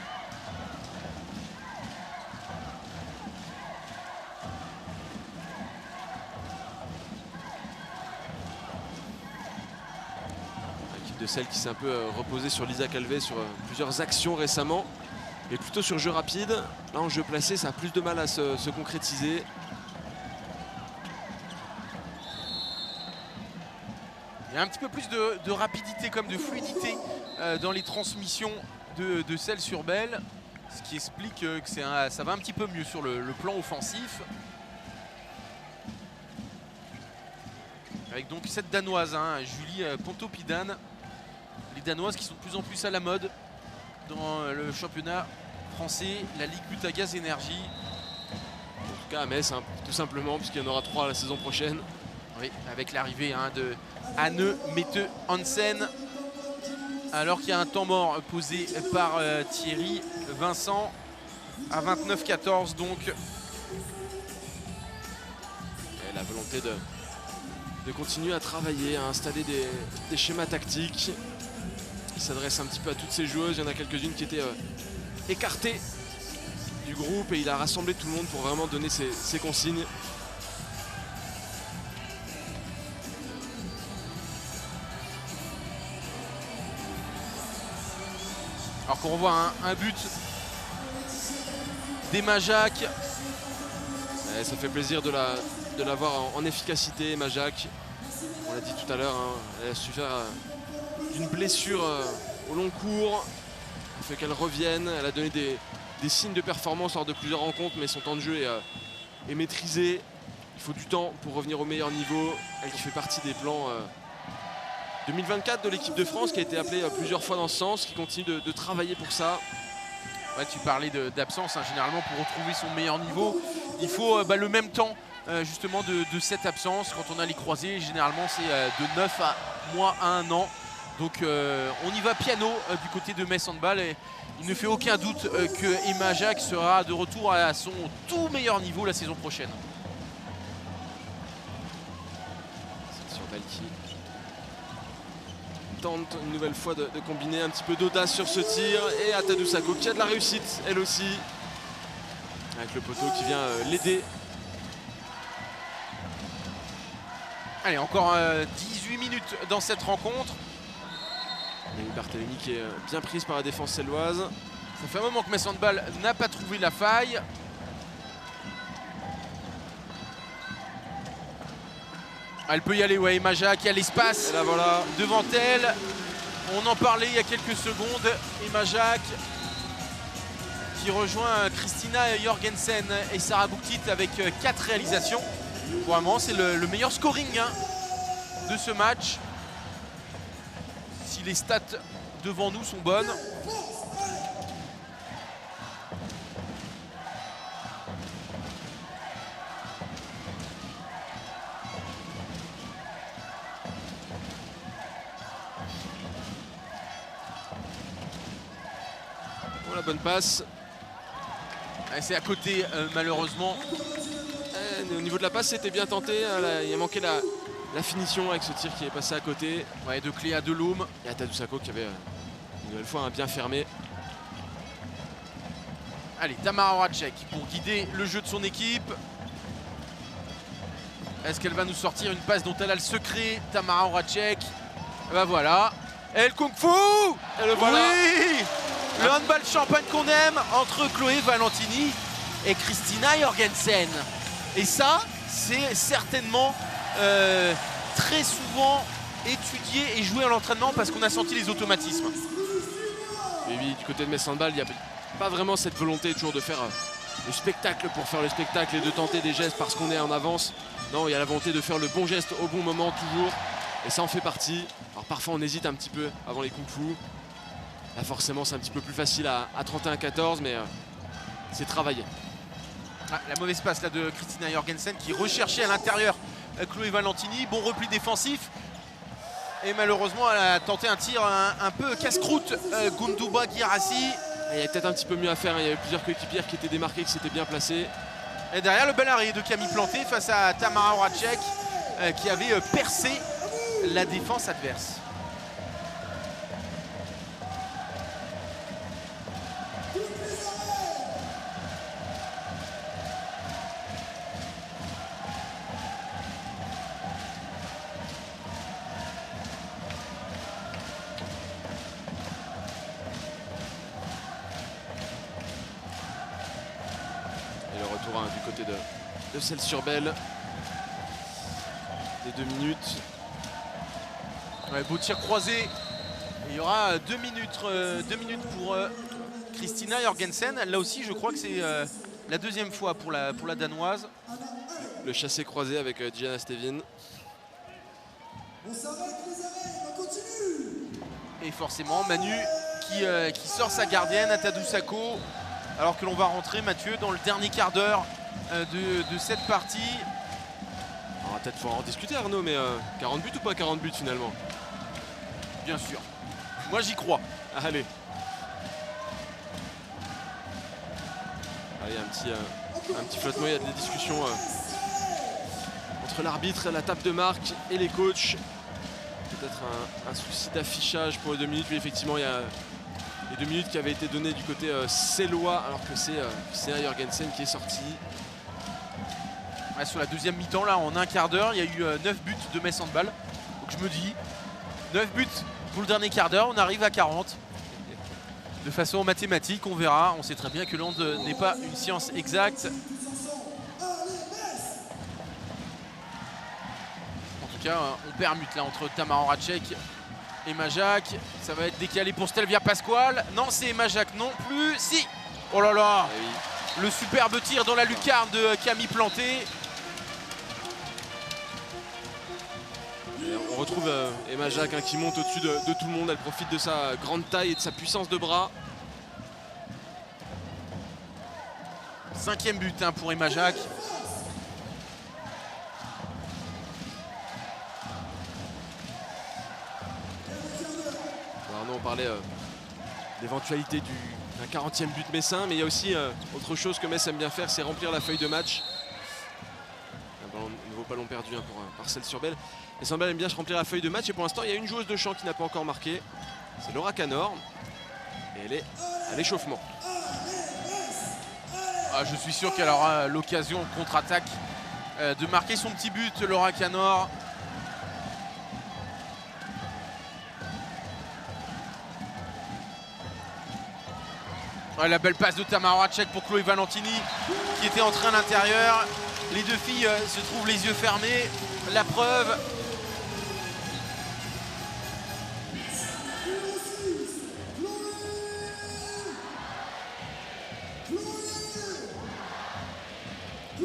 Speaker 1: De celle qui s'est un peu reposée sur Lisa Calvé sur plusieurs actions récemment et plutôt sur jeu rapide. Là en jeu placé ça a plus de mal à se concrétiser.
Speaker 4: Il y a un petit peu plus de rapidité comme de fluidité dans les transmissions de Celles-sur-Belle, ce qui explique que ça va un petit peu mieux sur le plan offensif. Avec donc cette Danoise, hein, Julie Pontoppidan. Les Danoises qui sont de plus en plus à la mode dans le championnat français, la Ligue Butagaz Énergie.
Speaker 1: En tout cas à Metz, hein, tout simplement, puisqu'il y en aura 3 la saison prochaine.
Speaker 4: Oui, avec l'arrivée hein, de Anne Mette Hansen. Alors qu'il y a un temps mort posé par Thierry Vincent à 29-14 donc.
Speaker 1: Et la volonté de continuer à travailler, à installer des schémas tactiques. Il s'adresse un petit peu à toutes ces joueuses. Il y en a quelques-unes qui étaient écartées du groupe et il a rassemblé tout le monde pour vraiment donner ses consignes.
Speaker 4: Alors qu'on revoit un but
Speaker 1: d'Emma Jacques. Ça fait plaisir de la voir en efficacité, Emma Jacques. On l'a dit tout à l'heure, hein, elle a souffert d'une blessure au long cours. Ça fait qu'elle revienne. Elle a donné des signes de performance lors de plusieurs rencontres, mais son temps de jeu est maîtrisé. Il faut du temps pour revenir au meilleur niveau. Elle qui fait partie des plans 2024 de l'équipe de France, qui a été appelée plusieurs fois dans ce sens, qui continue de travailler pour ça.
Speaker 4: Ouais, tu parlais d'absence, hein. Généralement pour retrouver son meilleur niveau, il faut le même temps justement de cette absence. Quand on a les croisés, généralement c'est de 9 mois à 1 an. Donc on y va piano du côté de Metz Handball, et il ne fait aucun doute que Emma Jacques sera de retour à son tout meilleur niveau la saison prochaine.
Speaker 1: C'est sur Balki. Tente une nouvelle fois de combiner un petit peu d'audace sur ce tir, et Atadou Sako qui a de la réussite elle aussi, avec le poteau qui vient l'aider.
Speaker 4: Allez, encore 18 minutes dans cette rencontre.
Speaker 1: Noémie Barthélémy qui est bien prise par la défense selloise.
Speaker 4: Ça fait un moment que Metz Handball n'a pas trouvé la faille. Elle peut y aller, ouais, Emma Jacques, il y a l'espace
Speaker 1: voilà.
Speaker 4: Devant elle. On en parlait il y a quelques secondes. Emma Jacques qui rejoint Christina Jorgensen et Sarah Bouktit avec 4 réalisations. Vraiment, c'est le meilleur scoring de ce match. Si les stats devant nous sont bonnes.
Speaker 1: La bonne passe.
Speaker 4: C'est à côté malheureusement.
Speaker 1: Au niveau de la passe, c'était bien tenté. Il a manqué la finition avec ce tir qui est passé à côté.
Speaker 4: Ouais, de Cléa Delhomme.
Speaker 1: Et Atadou Sako qui avait une nouvelle fois bien fermé.
Speaker 4: Allez, Tamara Horacek pour guider le jeu de son équipe. Est-ce qu'elle va nous sortir une passe dont elle a le secret, Tamara Horacek? Ben voilà. Et le Kung Fu.
Speaker 1: Et le voilà.
Speaker 4: Oui, le handball champagne qu'on aime entre Chloé Valentini et Christina Jorgensen. Et ça, c'est certainement très souvent étudié et joué à l'entraînement parce qu'on a senti les automatismes.
Speaker 1: Et oui, du côté de Metz Handball, il n'y a pas vraiment cette volonté toujours de faire le spectacle pour faire le spectacle et de tenter des gestes parce qu'on est en avance. Non, il y a la volonté de faire le bon geste au bon moment toujours. Et ça en fait partie. Alors parfois on hésite un petit peu avant les Kung Fu. Là forcément c'est un petit peu plus facile à 31-14, mais c'est travaillé.
Speaker 4: Ah, la mauvaise passe là de Christina Jorgensen qui recherchait à l'intérieur Chloé Valentini. Bon repli défensif. Et malheureusement elle a tenté un tir un peu casse-croûte, Gunduba Girassi.
Speaker 1: Il y avait peut-être un petit peu mieux à faire, il y avait plusieurs coéquipières qui étaient démarquées, qui s'étaient bien placées.
Speaker 4: Et derrière le bel arrêt de Camille Planté face à Tamara Horacek qui avait percé la défense adverse.
Speaker 1: Et le retour du côté de Celles-sur-Belle. Des 2 minutes.
Speaker 4: Ouais, beau tir croisé. Il y aura 2 minutes pour Christina Jorgensen. Là aussi, je crois que c'est la deuxième fois pour la Danoise.
Speaker 1: Le chassé croisé avec Diana Stevin.
Speaker 4: Et forcément, Manu qui sort sa gardienne, Atadou Sako. Alors que l'on va rentrer, Mathieu, dans le dernier quart d'heure de cette partie.
Speaker 1: Peut-être faut en discuter, Arnaud, mais 40 buts ou pas 40 buts finalement?
Speaker 4: Bien sûr. Moi, j'y crois.
Speaker 1: Allez. Allez, un petit flottement, il y a des discussions entre l'arbitre, la table de marque et les coachs. Peut-être un souci d'affichage pour les 2 minutes. Mais effectivement, il y a les 2 minutes qui avaient été données du côté cellois, alors que c'est Christina Jorgensen qui est sortie.
Speaker 4: Ouais, sur la deuxième mi-temps, là, en un quart d'heure, il y a eu 9 buts de Metz Handball. Donc je me dis, 9 buts pour le dernier quart d'heure, on arrive à 40.
Speaker 14: de façon mathématique, on verra. On sait très bien que l'onde n'est pas une science exacte. En tout cas, on permute là entre Tamara Horacek et Majak. Ça va être décalé pour Stelvia Pasquale. Non, c'est Majak non plus. Si. Oh là là. Le superbe tir dans la lucarne de Camille Planté.
Speaker 1: On retrouve Emma Jacques qui monte au-dessus de tout le monde. Elle profite de sa grande taille et de sa puissance de bras.
Speaker 14: 5e but pour Emma Jacques.
Speaker 1: Arnaud, on parlait d'éventualité d'un 40e but messin, mais il y a aussi autre chose que Metz aime bien faire, c'est remplir la feuille de match. Un nouveau ballon perdu par Celles-sur-Belle. Et Saint-Bel aime bien remplir la feuille de match, et pour l'instant il y a une joueuse de champ qui n'a pas encore marqué. C'est Laura Canor, et elle est à l'échauffement.
Speaker 14: Je suis sûr qu'elle aura l'occasion en contre-attaque de marquer son petit but, Laura Canor. La belle passe de Tamara Horacek pour Chloé Valentini qui était entrée à l'intérieur. Les deux filles se trouvent les yeux fermés. La preuve.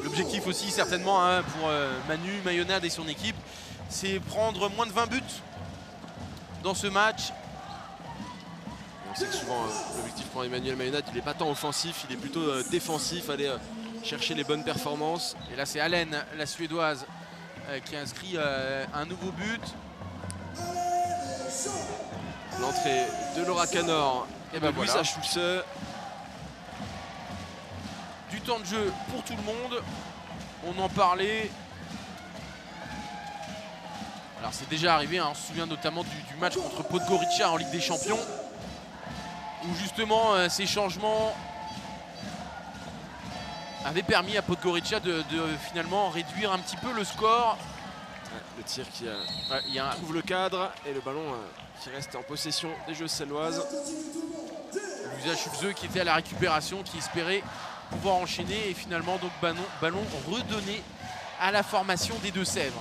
Speaker 14: L'objectif aussi certainement pour Manu Mayonade et son équipe, c'est prendre moins de 20 buts dans ce match.
Speaker 1: On sait que souvent l'objectif pour Emmanuel Mayonade, il n'est pas tant offensif, il est plutôt défensif, aller chercher les bonnes performances.
Speaker 14: Et là c'est Allen, la Suédoise, qui a inscrit un nouveau but.
Speaker 1: L'entrée de Laura Canor et de Louisa Schulze.
Speaker 14: Du temps de jeu pour tout le monde, on en parlait. Alors c'est déjà arrivé, on se souvient notamment du match contre Podgorica en Ligue des Champions, où justement ces changements avaient permis à Podgorica de finalement réduire un petit peu le score.
Speaker 1: Le tir qui trouve le cadre et le ballon qui reste en possession des joueuses celloises.
Speaker 14: Louisa Schulze qui était à la récupération, qui espérait pouvoir enchaîner, et finalement donc ballon redonné à la formation des Deux-Sèvres.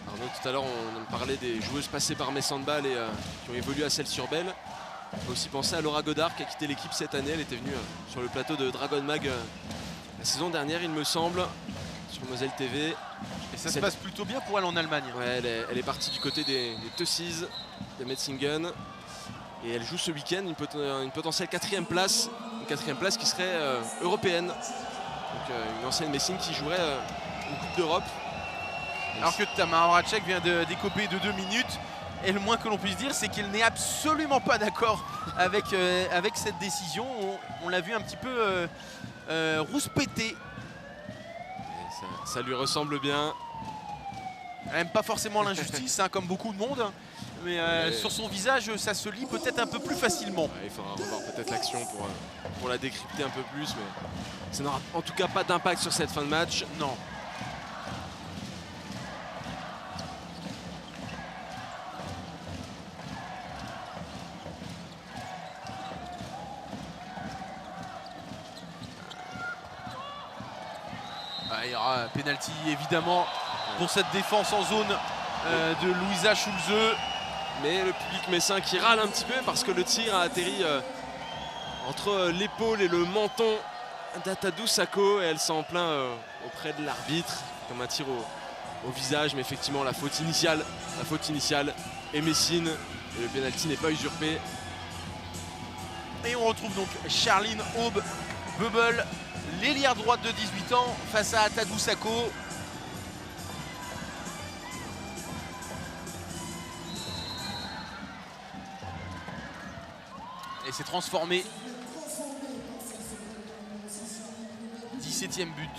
Speaker 1: Arnaud, tout à l'heure on parlait des joueuses passées par Metz Handball et qui ont évolué à Celles-sur-Belle. On peut aussi penser à Laura Godard qui a quitté l'équipe cette année. Elle était venue sur le plateau de Dragon Mag la saison dernière, il me semble, sur Moselle TV.
Speaker 14: Et ça se passe plutôt bien pour elle en Allemagne.
Speaker 1: Ouais, elle est partie du côté des Tussis de Metzingen. Et elle joue ce week-end une potentielle 4e place. Une 4e place qui serait européenne. Donc une ancienne Messine qui jouerait une Coupe d'Europe.
Speaker 14: Alors que Tamara Horacek vient d'écoper de 2 minutes. Et le moins que l'on puisse dire, c'est qu'elle n'est absolument pas d'accord avec cette décision. On l'a vu un petit peu rouspéter.
Speaker 1: Ça lui ressemble bien.
Speaker 14: Elle n'aime pas forcément l'injustice, comme beaucoup de monde. Mais sur son visage, ça se lit peut-être un peu plus facilement.
Speaker 1: Il faudra revoir peut-être l'action pour la décrypter un peu plus. Mais ça n'aura en tout cas pas d'impact sur cette fin de match.
Speaker 14: Non. Il y aura pénalty évidemment pour cette défense en zone de Louisa Schulze.
Speaker 1: Mais le public messin qui râle un petit peu parce que le tir a atterri entre l'épaule et le menton d'Atadou Sako, et elle s'en plaint auprès de l'arbitre comme un tir au visage. Mais effectivement la faute initiale est messine et le pénalty n'est pas usurpé.
Speaker 14: Et on retrouve donc Charline Aube-Bubble, l'ailière droite de 18 ans, face à Atadou Sako. Et c'est transformé. 17e but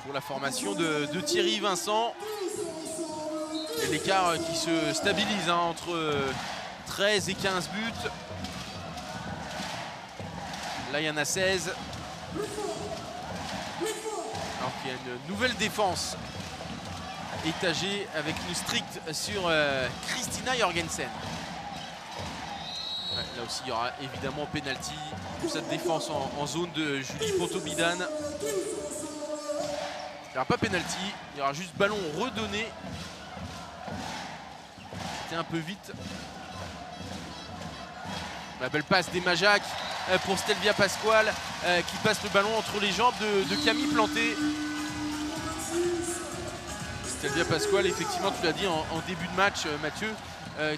Speaker 14: pour la formation de Thierry Vincent. Et l'écart qui se stabilise entre 13 et 15 buts. Là, il y en a 16. Alors qu'il y a une nouvelle défense étagé avec une stricte sur Christina Jorgensen. Ouais, là aussi, il y aura évidemment penalty pour cette défense en zone de Julie Pontoppidan. Il n'y aura pas penalty, il y aura juste ballon redonné. C'était un peu vite. La belle passe d'Emajac pour Stelvia Pasquale qui passe le ballon entre les jambes de Camille Planté. Stelvia Pasquale, effectivement, tu l'as dit en début de match, Mathieu,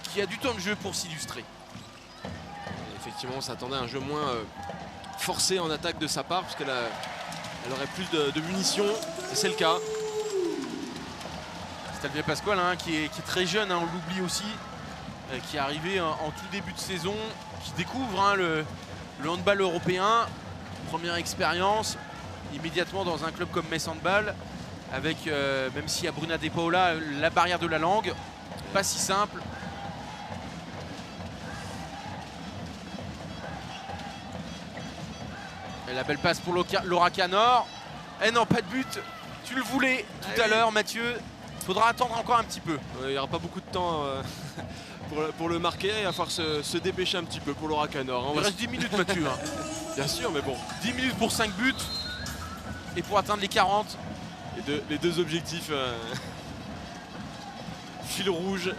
Speaker 14: qui a du temps de jeu pour s'illustrer.
Speaker 1: Effectivement, on s'attendait à un jeu moins forcé en attaque de sa part, puisqu'elle aurait plus de munitions, et c'est le cas.
Speaker 14: Stelvia Pasquale, hein, qui est très jeune, hein, on l'oublie aussi, qui est arrivé en tout début de saison, qui découvre hein, le handball européen, première expérience, immédiatement dans un club comme Metz Handball, avec, même si à Bruna De Paula, la barrière de la langue, pas si simple. Et la belle passe pour Laura Canor. Eh non, pas de but, tu le voulais tout à l'heure, Mathieu. Il faudra attendre encore un petit peu.
Speaker 1: Il n'y aura pas beaucoup de temps pour le marquer. Il va falloir se dépêcher un petit peu pour Laura Canor.
Speaker 14: Il reste 10 minutes, Mathieu. Hein.
Speaker 1: Bien sûr, mais bon.
Speaker 14: 10 minutes pour 5 buts. Et pour atteindre les 40.
Speaker 1: Les deux objectifs. Fil rouge.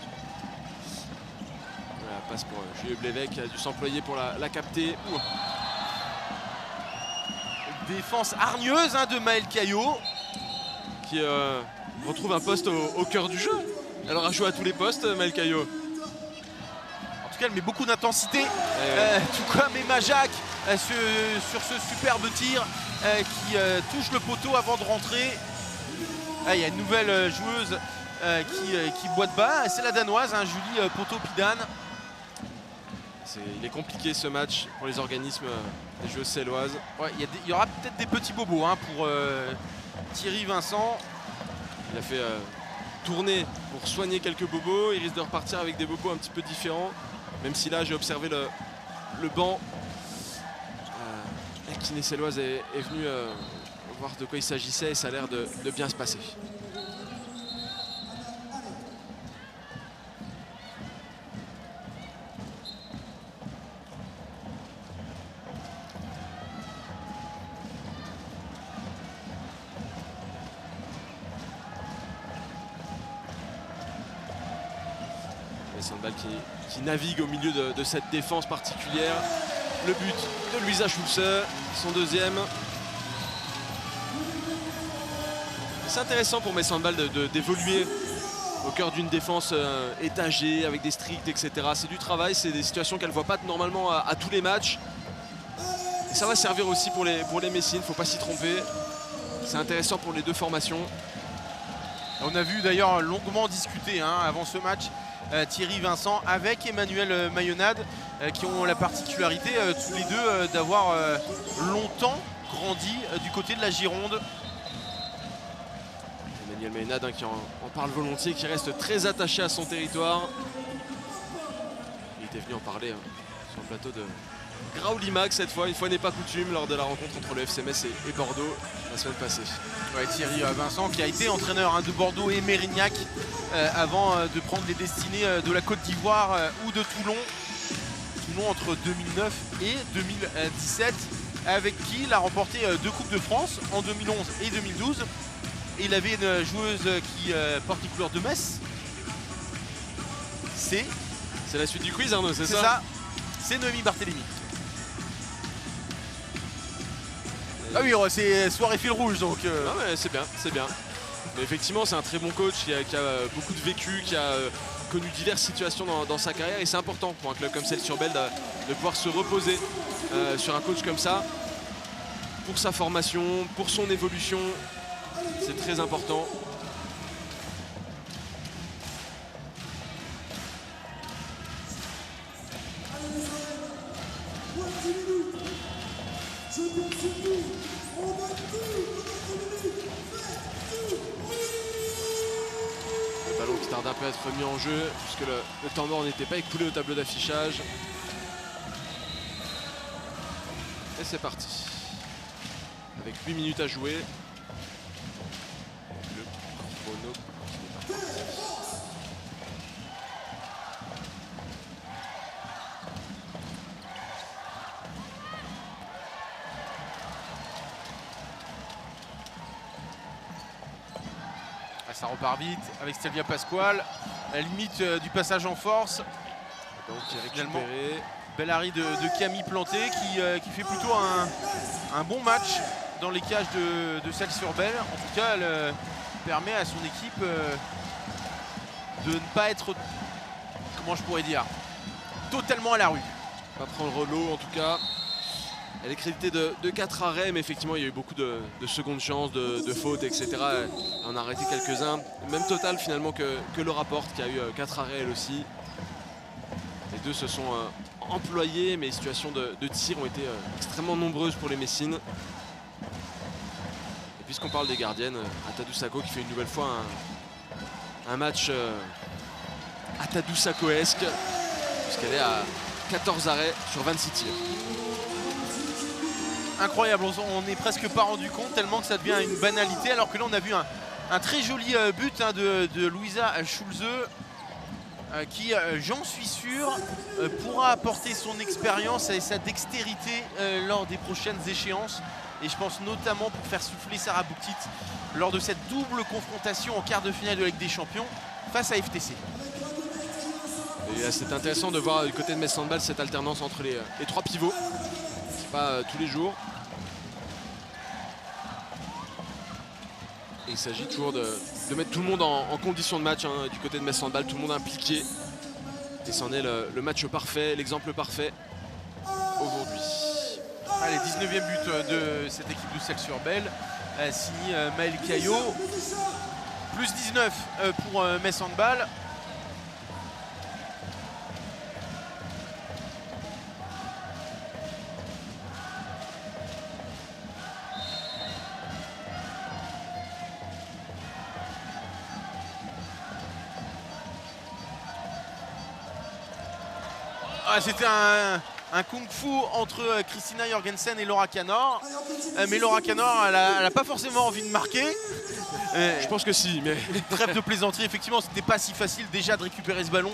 Speaker 1: Voilà, passe pour Julie Blévec qui a dû s'employer pour la capter. Ouh.
Speaker 14: Défense hargneuse hein, de Maëlle Caillot.
Speaker 1: Qui retrouve un poste au cœur du jeu. Elle aura joué à tous les postes, Maëlle Caillot.
Speaker 14: En tout cas, elle met beaucoup d'intensité. Tout comme Emma Jacques sur ce superbe tir qui touche le poteau avant de rentrer. Il y a une nouvelle joueuse qui boite bas. C'est la Danoise, hein, Julie Pontoppidan.
Speaker 1: Il est compliqué ce match pour les organismes des joueuses céloises.
Speaker 14: Ouais, il y aura peut-être des petits bobos hein, pour Thierry Vincent.
Speaker 1: Il a fait tourner pour soigner quelques bobos. Il risque de repartir avec des bobos un petit peu différents. Même si là, j'ai observé le banc. La kiné céloise est venue voir de quoi il s'agissait et ça a l'air de bien se passer. Sandball qui navigue au milieu de cette défense particulière. Le but de Luisa Schulze, son deuxième. C'est intéressant pour Metz Handball d'évoluer au cœur d'une défense étagée, avec des stricts, etc. C'est du travail, c'est des situations qu'elle ne voit pas normalement à tous les matchs. Et ça va servir aussi pour les Messines, il ne faut pas s'y tromper. C'est intéressant pour les deux formations.
Speaker 14: On a vu d'ailleurs longuement discuter hein, avant ce match Thierry Vincent avec Emmanuel Mayonade qui ont la particularité tous les deux d'avoir longtemps grandi du côté de la Gironde.
Speaker 1: Emmanuel Mayonade hein, qui en parle volontiers, qui reste très attaché à son territoire. Il était venu en parler hein, sur le plateau de Graulimac cette fois, une fois n'est pas coutume, lors de la rencontre entre le FC Metz et Bordeaux la semaine passée.
Speaker 14: Ouais, Thierry Vincent qui a été entraîneur hein, de Bordeaux et Mérignac avant de prendre les destinées de la Côte d'Ivoire ou de Toulon. Toulon entre 2009 et 2017, avec qui il a remporté 2 Coupes de France en 2011 et 2012. Et il avait une joueuse qui porte les couleurs de Metz. C'est
Speaker 1: la suite du quiz Arnaud, c'est ça?
Speaker 14: C'est ça, c'est Noémie Barthélémy. Ah oui, c'est soirée fil rouge donc.
Speaker 1: Non mais c'est bien, c'est bien. Mais effectivement, c'est un très bon coach qui a beaucoup de vécu, qui a connu diverses situations dans sa carrière et c'est important pour un club comme Celles-sur-Belle de pouvoir se reposer sur un coach comme ça pour sa formation, pour son évolution. C'est très important. Le ballon qui tarde un peu à être remis en jeu puisque le temps mort n'était pas écoulé au tableau d'affichage. Et c'est parti. Avec 8 minutes à jouer. Le chrono qui n'est pas
Speaker 14: Ça repart vite avec Stelvia Pasquale, à la limite du passage en force.
Speaker 1: Donc
Speaker 14: finalement, bel arrêt de Camille Planté qui fait plutôt un bon match dans les cages de Celles-sur-Belle. En tout cas, elle permet à son équipe de ne pas être, comment je pourrais dire, totalement à la rue.
Speaker 1: Pas prendre l'eau en tout cas. Elle est créditée de 4 arrêts, mais effectivement il y a eu beaucoup de secondes chances, de fautes, etc. On en a arrêté quelques-uns. Même total finalement que Laura Porte qui a eu 4 arrêts elle aussi. Les deux se sont employés, mais les situations de tir ont été extrêmement nombreuses pour les Messines. Et puisqu'on parle des gardiennes, Atadou Sakho qui fait une nouvelle fois un match Atadou Sakhoesque, puisqu'elle est à 14 arrêts sur 26 tirs.
Speaker 14: Incroyable, on n'est presque pas rendu compte tellement que ça devient une banalité, alors que là on a vu un très joli but de Louisa Schulze qui, j'en suis sûr, pourra apporter son expérience et sa dextérité lors des prochaines échéances. Et je pense notamment pour faire souffler Sarah Bouktit lors de cette double confrontation en quart de finale de la Ligue des Champions face à FTC.
Speaker 1: Et c'est intéressant de voir du côté de Metz Handball cette alternance entre les 3 pivots. Pas tous les jours. Et il s'agit toujours de mettre tout le monde en condition de match du côté de Metz Handball, tout le monde impliqué. Et c'en est le match parfait, l'exemple parfait aujourd'hui.
Speaker 14: Allez, 19e but de cette équipe de Celles-sur-Belle, signé Maël Caillot. Plus 19 pour Metz Handball. C'était un kung-fu entre Christina Jorgensen et Laura Canor. Mais Laura Canor, elle n'a pas forcément envie de marquer.
Speaker 1: Je pense que si, mais...
Speaker 14: Trêve de plaisanterie, effectivement, c'était pas si facile déjà de récupérer ce ballon.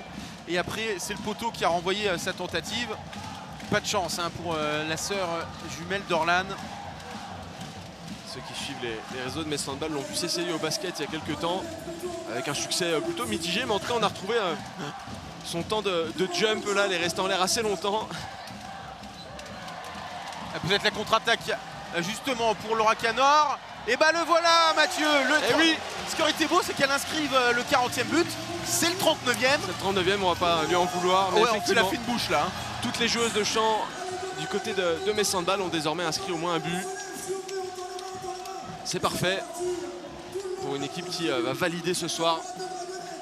Speaker 14: Et après, c'est le poteau qui a renvoyé sa tentative. Pas de chance pour la sœur jumelle d'Orlan.
Speaker 1: Ceux qui suivent les réseaux de Metz Handball l'ont vu s'essayer au basket il y a quelques temps, avec un succès plutôt mitigé, mais en tout cas on a retrouvé son temps de jump là, elle est restée en l'air assez longtemps.
Speaker 14: Peut-être la contre-attaque justement pour Laura Canor. Et bah le voilà Mathieu. Oui. Ce qui aurait été beau, c'est qu'elle inscrive le 40e but. C'est le 39e.
Speaker 1: C'est le 39e, on va pas lui en vouloir. Mais
Speaker 14: ouais, on fait la fine bouche là.
Speaker 1: Toutes les joueuses de champ du côté de Metz Handball ont désormais inscrit au moins un but. C'est parfait pour une équipe qui va valider ce soir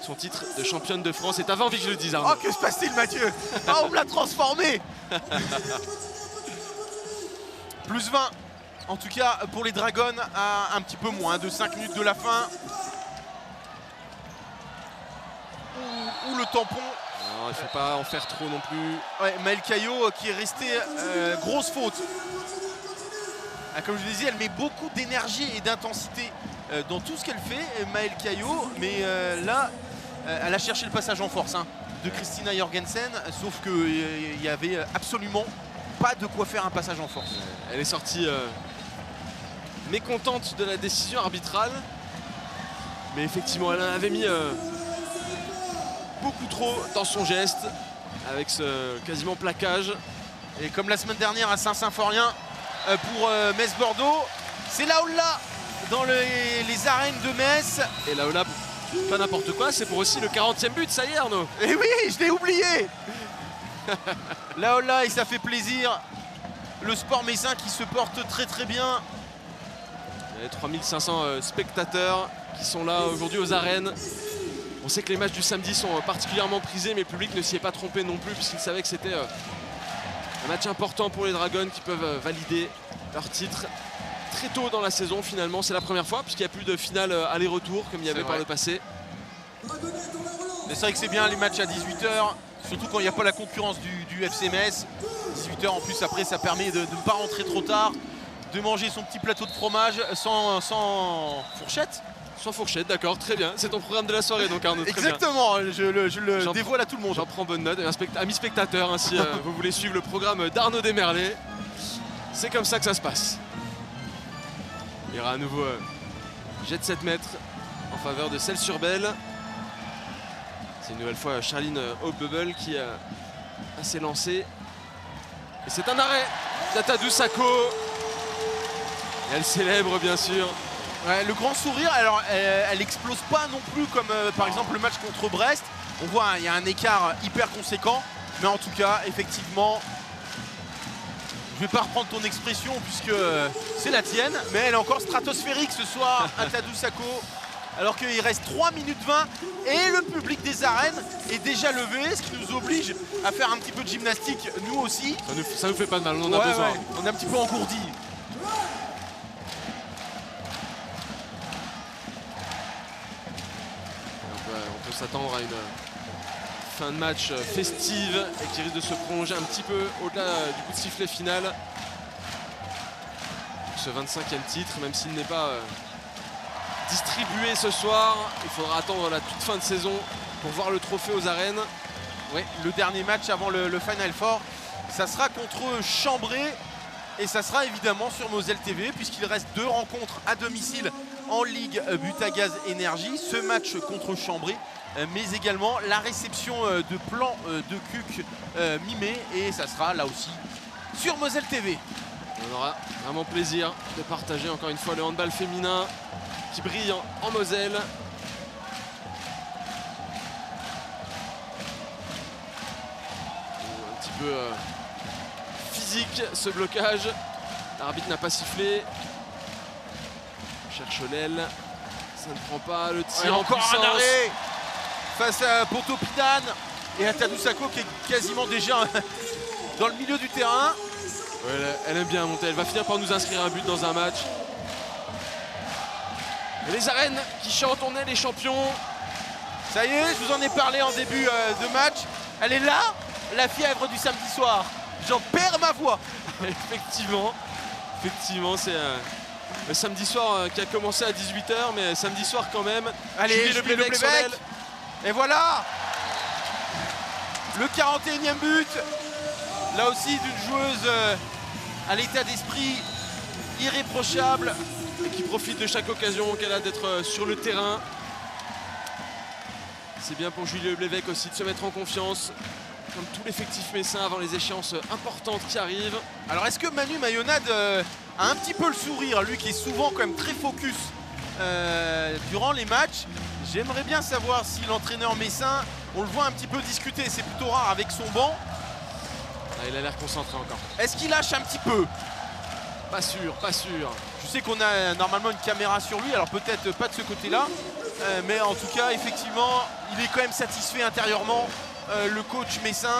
Speaker 1: son titre de championne de France. C'est avant envie que je le dise, Arnaud.
Speaker 14: Oh, que se passe-t-il, Mathieu? Ah, on me l'a transformé. Plus 20, en tout cas pour les Dragons, à un petit peu moins de 5 minutes de la fin. Ou le tampon.
Speaker 1: Non, il ne faut pas en faire trop non plus.
Speaker 14: Ouais, Maël Caillot qui est resté grosse faute. Comme je le disais, elle met beaucoup d'énergie et d'intensité dans tout ce qu'elle fait, Maël Caillot. Mais là, elle a cherché le passage en force de Christina Jorgensen. Sauf qu'il n'y avait absolument pas de quoi faire un passage en force.
Speaker 1: Elle est sortie mécontente de la décision arbitrale. Mais effectivement, elle en avait mis beaucoup trop dans son geste. Avec ce quasiment plaquage.
Speaker 14: Et comme la semaine dernière à Saint-Symphorien, pour Metz-Bordeaux, c'est Laola dans les arènes de Metz.
Speaker 1: Et Laola, pas n'importe quoi, c'est pour aussi le 40e but, ça y est Arnaud.
Speaker 14: Et oui, je l'ai oublié. Laola, et ça fait plaisir. Le sport messin qui se porte très très bien.
Speaker 1: Il y a 3500 spectateurs qui sont là aujourd'hui aux arènes. On sait que les matchs du samedi sont particulièrement prisés, mais le public ne s'y est pas trompé non plus, puisqu'il savait que c'était un match important pour les Dragons qui peuvent valider leur titre très tôt dans la saison finalement. C'est la première fois puisqu'il n'y a plus de finale aller-retour comme il y avait par le passé.
Speaker 14: C'est vrai que c'est bien les matchs à 18 h, surtout quand il n'y a pas la concurrence du FC Metz. 18 h en plus après ça permet de ne pas rentrer trop tard, de manger son petit plateau de fromage sans fourchette.
Speaker 1: Sans fourchette, d'accord, très bien. C'est ton programme de la soirée donc Arnaud.
Speaker 14: Exactement, je le dévoile à tout le monde.
Speaker 1: J'en prends bonne note. Amis spectateurs, si vous voulez suivre le programme d'Arnaud Desmerlet, c'est comme ça que ça se passe. Il y aura un nouveau jet de 7 mètres en faveur de Celles-sur-Belle. C'est une nouvelle fois Charline Hobebel qui s'est lancée. Et c'est un arrêt d'Atadou Sakho. Et elle célèbre bien sûr.
Speaker 14: Ouais, le grand sourire, alors elle explose pas non plus comme par exemple le match contre Brest. On voit, il y a un écart hyper conséquent. Mais en tout cas, effectivement, je vais pas reprendre ton expression puisque c'est la tienne. Mais elle est encore stratosphérique ce soir, Atadou Sakho. Alors qu'il reste 3 minutes 20 et le public des arènes est déjà levé, ce qui nous oblige à faire un petit peu de gymnastique, nous aussi.
Speaker 1: Ça nous fait pas de mal, on en a besoin.
Speaker 14: Ouais. On est un petit peu engourdi.
Speaker 1: On peut s'attendre à une fin de match festive et qui risque de se prolonger un petit peu au-delà du coup de sifflet final. Ce 25e titre, même s'il n'est pas distribué ce soir, il faudra attendre la toute fin de saison pour voir le trophée aux arènes.
Speaker 14: Oui, le dernier match avant le Final Four, ça sera contre Chambray et ça sera évidemment sur Moselle TV puisqu'il reste 2 rencontres à domicile en Ligue Butagaz Énergie. Ce match contre Chambray, mais également la réception de Plan de Cuc mi-mai et ça sera là aussi sur Moselle TV.
Speaker 1: On aura vraiment plaisir de partager encore une fois le handball féminin qui brille en Moselle. Un petit peu physique ce blocage. L'arbitre n'a pas sifflé. On cherche l'aile. Ça ne prend pas le tir.
Speaker 14: Encore un arrêt face à Ponto Pitane et Atadou Sakho qui est quasiment déjà dans le milieu du terrain.
Speaker 1: Ouais, elle aime bien monter. Elle va finir par nous inscrire un but dans un match. Et les arènes qui chantent, on est les champions.
Speaker 14: Ça y est, je vous en ai parlé en début de match. Elle est là, la fièvre du samedi soir. J'en perds ma voix.
Speaker 1: Effectivement, c'est le samedi soir qui a commencé à 18 h, mais samedi soir quand même.
Speaker 14: Allez, le Playback sur l'aile. Et voilà le 41e but. Là aussi d'une joueuse à l'état d'esprit irréprochable.
Speaker 1: Et qui profite de chaque occasion qu'elle a d'être sur le terrain. C'est bien pour Julie Leblévesque aussi de se mettre en confiance, comme tout l'effectif messin avant les échéances importantes qui arrivent.
Speaker 14: Alors est-ce que Manu Mayonade a un petit peu le sourire, lui qui est souvent quand même très focus durant les matchs? J'aimerais bien savoir si l'entraîneur messin, on le voit un petit peu discuter, c'est plutôt rare avec son banc.
Speaker 1: Ah, il a l'air concentré encore.
Speaker 14: Est-ce qu'il lâche un petit peu?
Speaker 1: Pas sûr, pas sûr.
Speaker 14: Je sais qu'on a normalement une caméra sur lui, alors peut-être pas de ce côté-là. Mais en tout cas, effectivement, il est quand même satisfait intérieurement, le coach messin.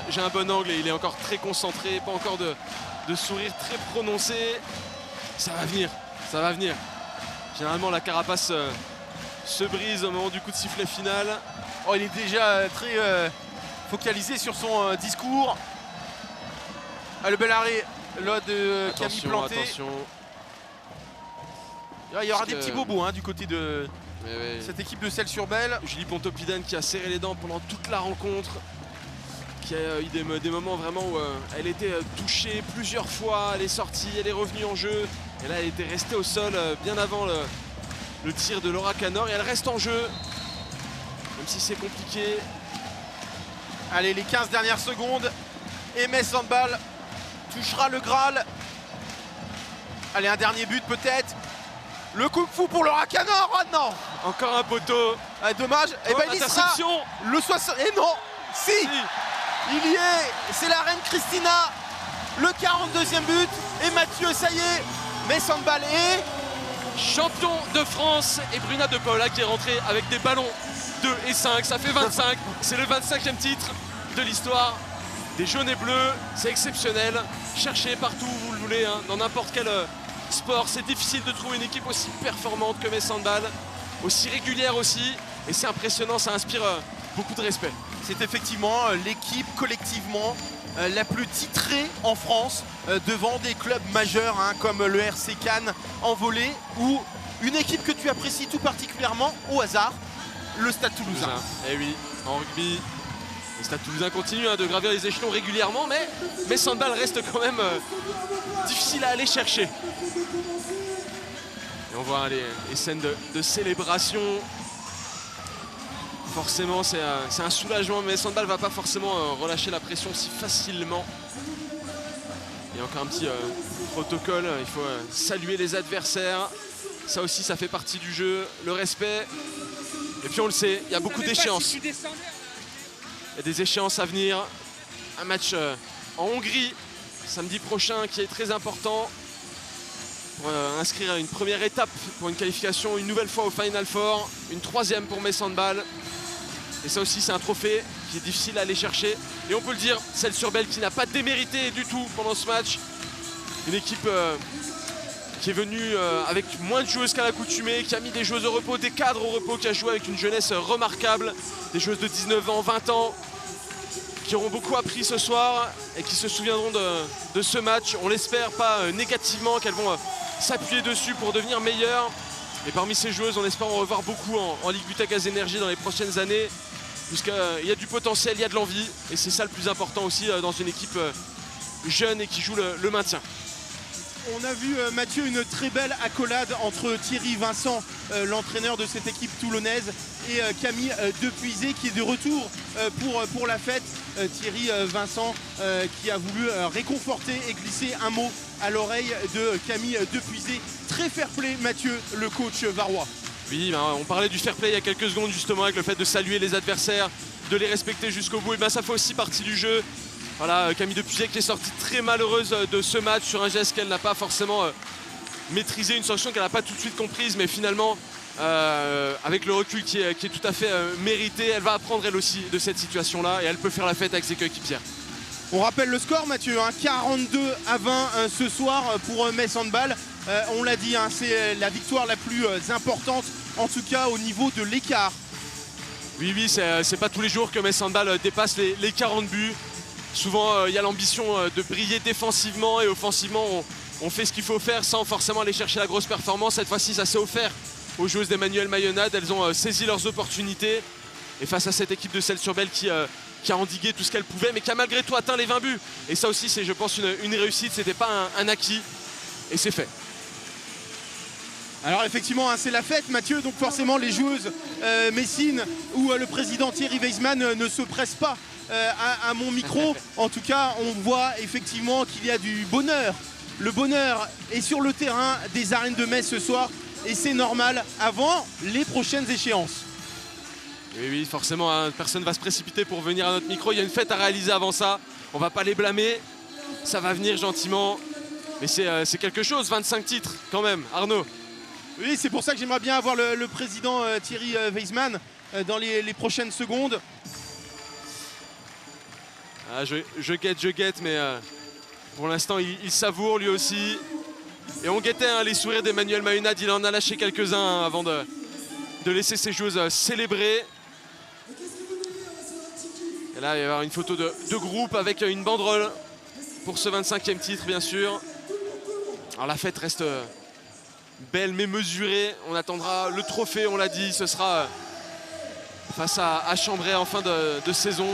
Speaker 1: J'ai un bon angle et il est encore très concentré, pas encore de sourire très prononcé. Ça va venir, ça va venir. Généralement, la carapace se brise au moment du coup de sifflet final.
Speaker 14: Oh, il est déjà très focalisé sur son discours. Ah, le bel arrêt là de Camille Planté.
Speaker 1: Attention.
Speaker 14: Il y aura des petits bobos hein, du côté de cette équipe de Celles-sur-Belle.
Speaker 1: Julie Ponto Pitane qui a serré les dents pendant toute la rencontre, qui a eu des moments vraiment où elle était touchée plusieurs fois, elle est sortie, elle est revenue en jeu. Et là elle était restée au sol bien avant le tir de Laura Canor et elle reste en jeu, même si c'est compliqué.
Speaker 14: Allez, les 15 dernières secondes. Et Metz Handball touchera le Graal. Allez, un dernier but peut-être. Le coup de fou pour Laura Canor. Oh non,
Speaker 1: encore un poteau.
Speaker 14: Ah, dommage. Et ben il sera le 60. Et non, si. Il y est. C'est la reine Christina. Le 42e but. Et Mathieu, ça y est. Metz Handball est
Speaker 1: champion de France. Et Bruna De Paula qui est rentrée avec des ballons 2 et 5. Ça fait 25. C'est le 25e titre de l'histoire des jaunes et bleus. C'est exceptionnel. Cherchez partout où vous le voulez, hein, dans n'importe quel sport. C'est difficile de trouver une équipe aussi performante que Metz Handball, aussi régulière aussi. Et c'est impressionnant, ça inspire beaucoup de respect.
Speaker 14: C'est effectivement l'équipe collectivement la plus titrée en France devant des clubs majeurs hein, comme le RC Cannes en volley ou une équipe que tu apprécies tout particulièrement au hasard, le Stade Toulousain.
Speaker 1: Eh oui, en rugby, le Stade Toulousain continue hein, de gravir les échelons régulièrement, mais Metz Handball reste quand même difficile à aller chercher. Et on voit les scènes de célébration. Forcément, c'est un soulagement, mais Sandball ne va pas forcément relâcher la pression si facilement. Il y a encore un petit protocole, il faut saluer les adversaires. Ça aussi, ça fait partie du jeu, le respect. Et puis on le sait, il y a beaucoup d'échéances. Il y a des échéances à venir. Un match en Hongrie, samedi prochain, qui est très important. Pour inscrire une première étape pour une qualification une nouvelle fois au Final Four. Une troisième pour Metz Handball. Et ça aussi, c'est un trophée qui est difficile à aller chercher. Et on peut le dire, Celles-sur-Belle qui n'a pas démérité du tout pendant ce match. Une équipe qui est venue avec moins de joueuses qu'à l'accoutumée, qui a mis des joueuses au repos, des cadres au repos, qui a joué avec une jeunesse remarquable. Des joueuses de 19 ans, 20 ans, qui auront beaucoup appris ce soir et qui se souviendront de ce match. On l'espère pas négativement, qu'elles vont s'appuyer dessus pour devenir meilleures. Et parmi ces joueuses, on espère en revoir beaucoup en Ligue Butagaz Énergie dans les prochaines années. Puisqu'il y a du potentiel, il y a de l'envie. Et c'est ça le plus important aussi dans une équipe jeune et qui joue le maintien.
Speaker 4: On a vu, Mathieu, une très belle accolade entre Thierry Vincent, l'entraîneur de cette équipe toulonnaise, et Camille Depuisé qui est de retour pour la fête. Thierry Vincent qui a voulu réconforter et glisser un mot à l'oreille de Camille Depuisé. Très fair play, Mathieu, le coach varois.
Speaker 1: Oui, on parlait du fair play il y a quelques secondes justement, avec le fait de saluer les adversaires, de les respecter jusqu'au bout. Et ça fait aussi partie du jeu. Voilà, Camille Depuisé qui est sortie très malheureuse de ce match sur un geste qu'elle n'a pas forcément maîtrisé, une sanction qu'elle n'a pas tout de suite comprise, mais finalement, avec le recul qui est tout à fait mérité, elle va apprendre elle aussi de cette situation-là et elle peut faire la fête avec ses coéquipières.
Speaker 4: On rappelle le score, Mathieu, 42-20 ce soir pour Metz Handball. On l'a dit, c'est la victoire la plus importante, en tout cas au niveau de l'écart.
Speaker 1: Oui, c'est pas tous les jours que Metz Handball dépasse les 40 buts. Souvent, il y a l'ambition de briller défensivement et offensivement, on fait ce qu'il faut faire sans forcément aller chercher la grosse performance. Cette fois-ci, ça s'est offert aux joueuses d'Emmanuel Mayonnade. Elles ont saisi leurs opportunités. Et face à cette équipe de Celles-sur-Belle qui a endigué tout ce qu'elle pouvait, mais qui a malgré tout atteint les 20 buts. Et ça aussi, c'est, je pense, une réussite. C'était pas un acquis. Et c'est fait.
Speaker 4: Alors effectivement, c'est la fête, Mathieu. Donc forcément, les joueuses messines ou le président Thierry Weisman ne se pressent pas à mon micro. En tout cas, on voit effectivement qu'il y a du bonheur. Le bonheur est sur le terrain des arènes de Metz ce soir. Et c'est normal avant les prochaines échéances.
Speaker 1: Oui, forcément, personne ne va se précipiter pour venir à notre micro. Il y a une fête à réaliser avant ça. On va pas les blâmer. Ça va venir gentiment. Mais c'est quelque chose, 25 titres quand même, Arnaud.
Speaker 4: Oui, c'est pour ça que j'aimerais bien avoir le président Thierry Weisman dans les prochaines secondes.
Speaker 1: Ah, je guette, mais pour l'instant, il savoure lui aussi. Et on guettait les sourires d'Emmanuel Mayonnade. Il en a lâché quelques-uns avant de laisser ses joueuses célébrer. Et là, il va y avoir une photo de groupe avec une banderole pour ce 25e titre, bien sûr. Alors la fête reste belle mais mesurée. On attendra le trophée, on l'a dit. Ce sera face à Chambray en fin de saison.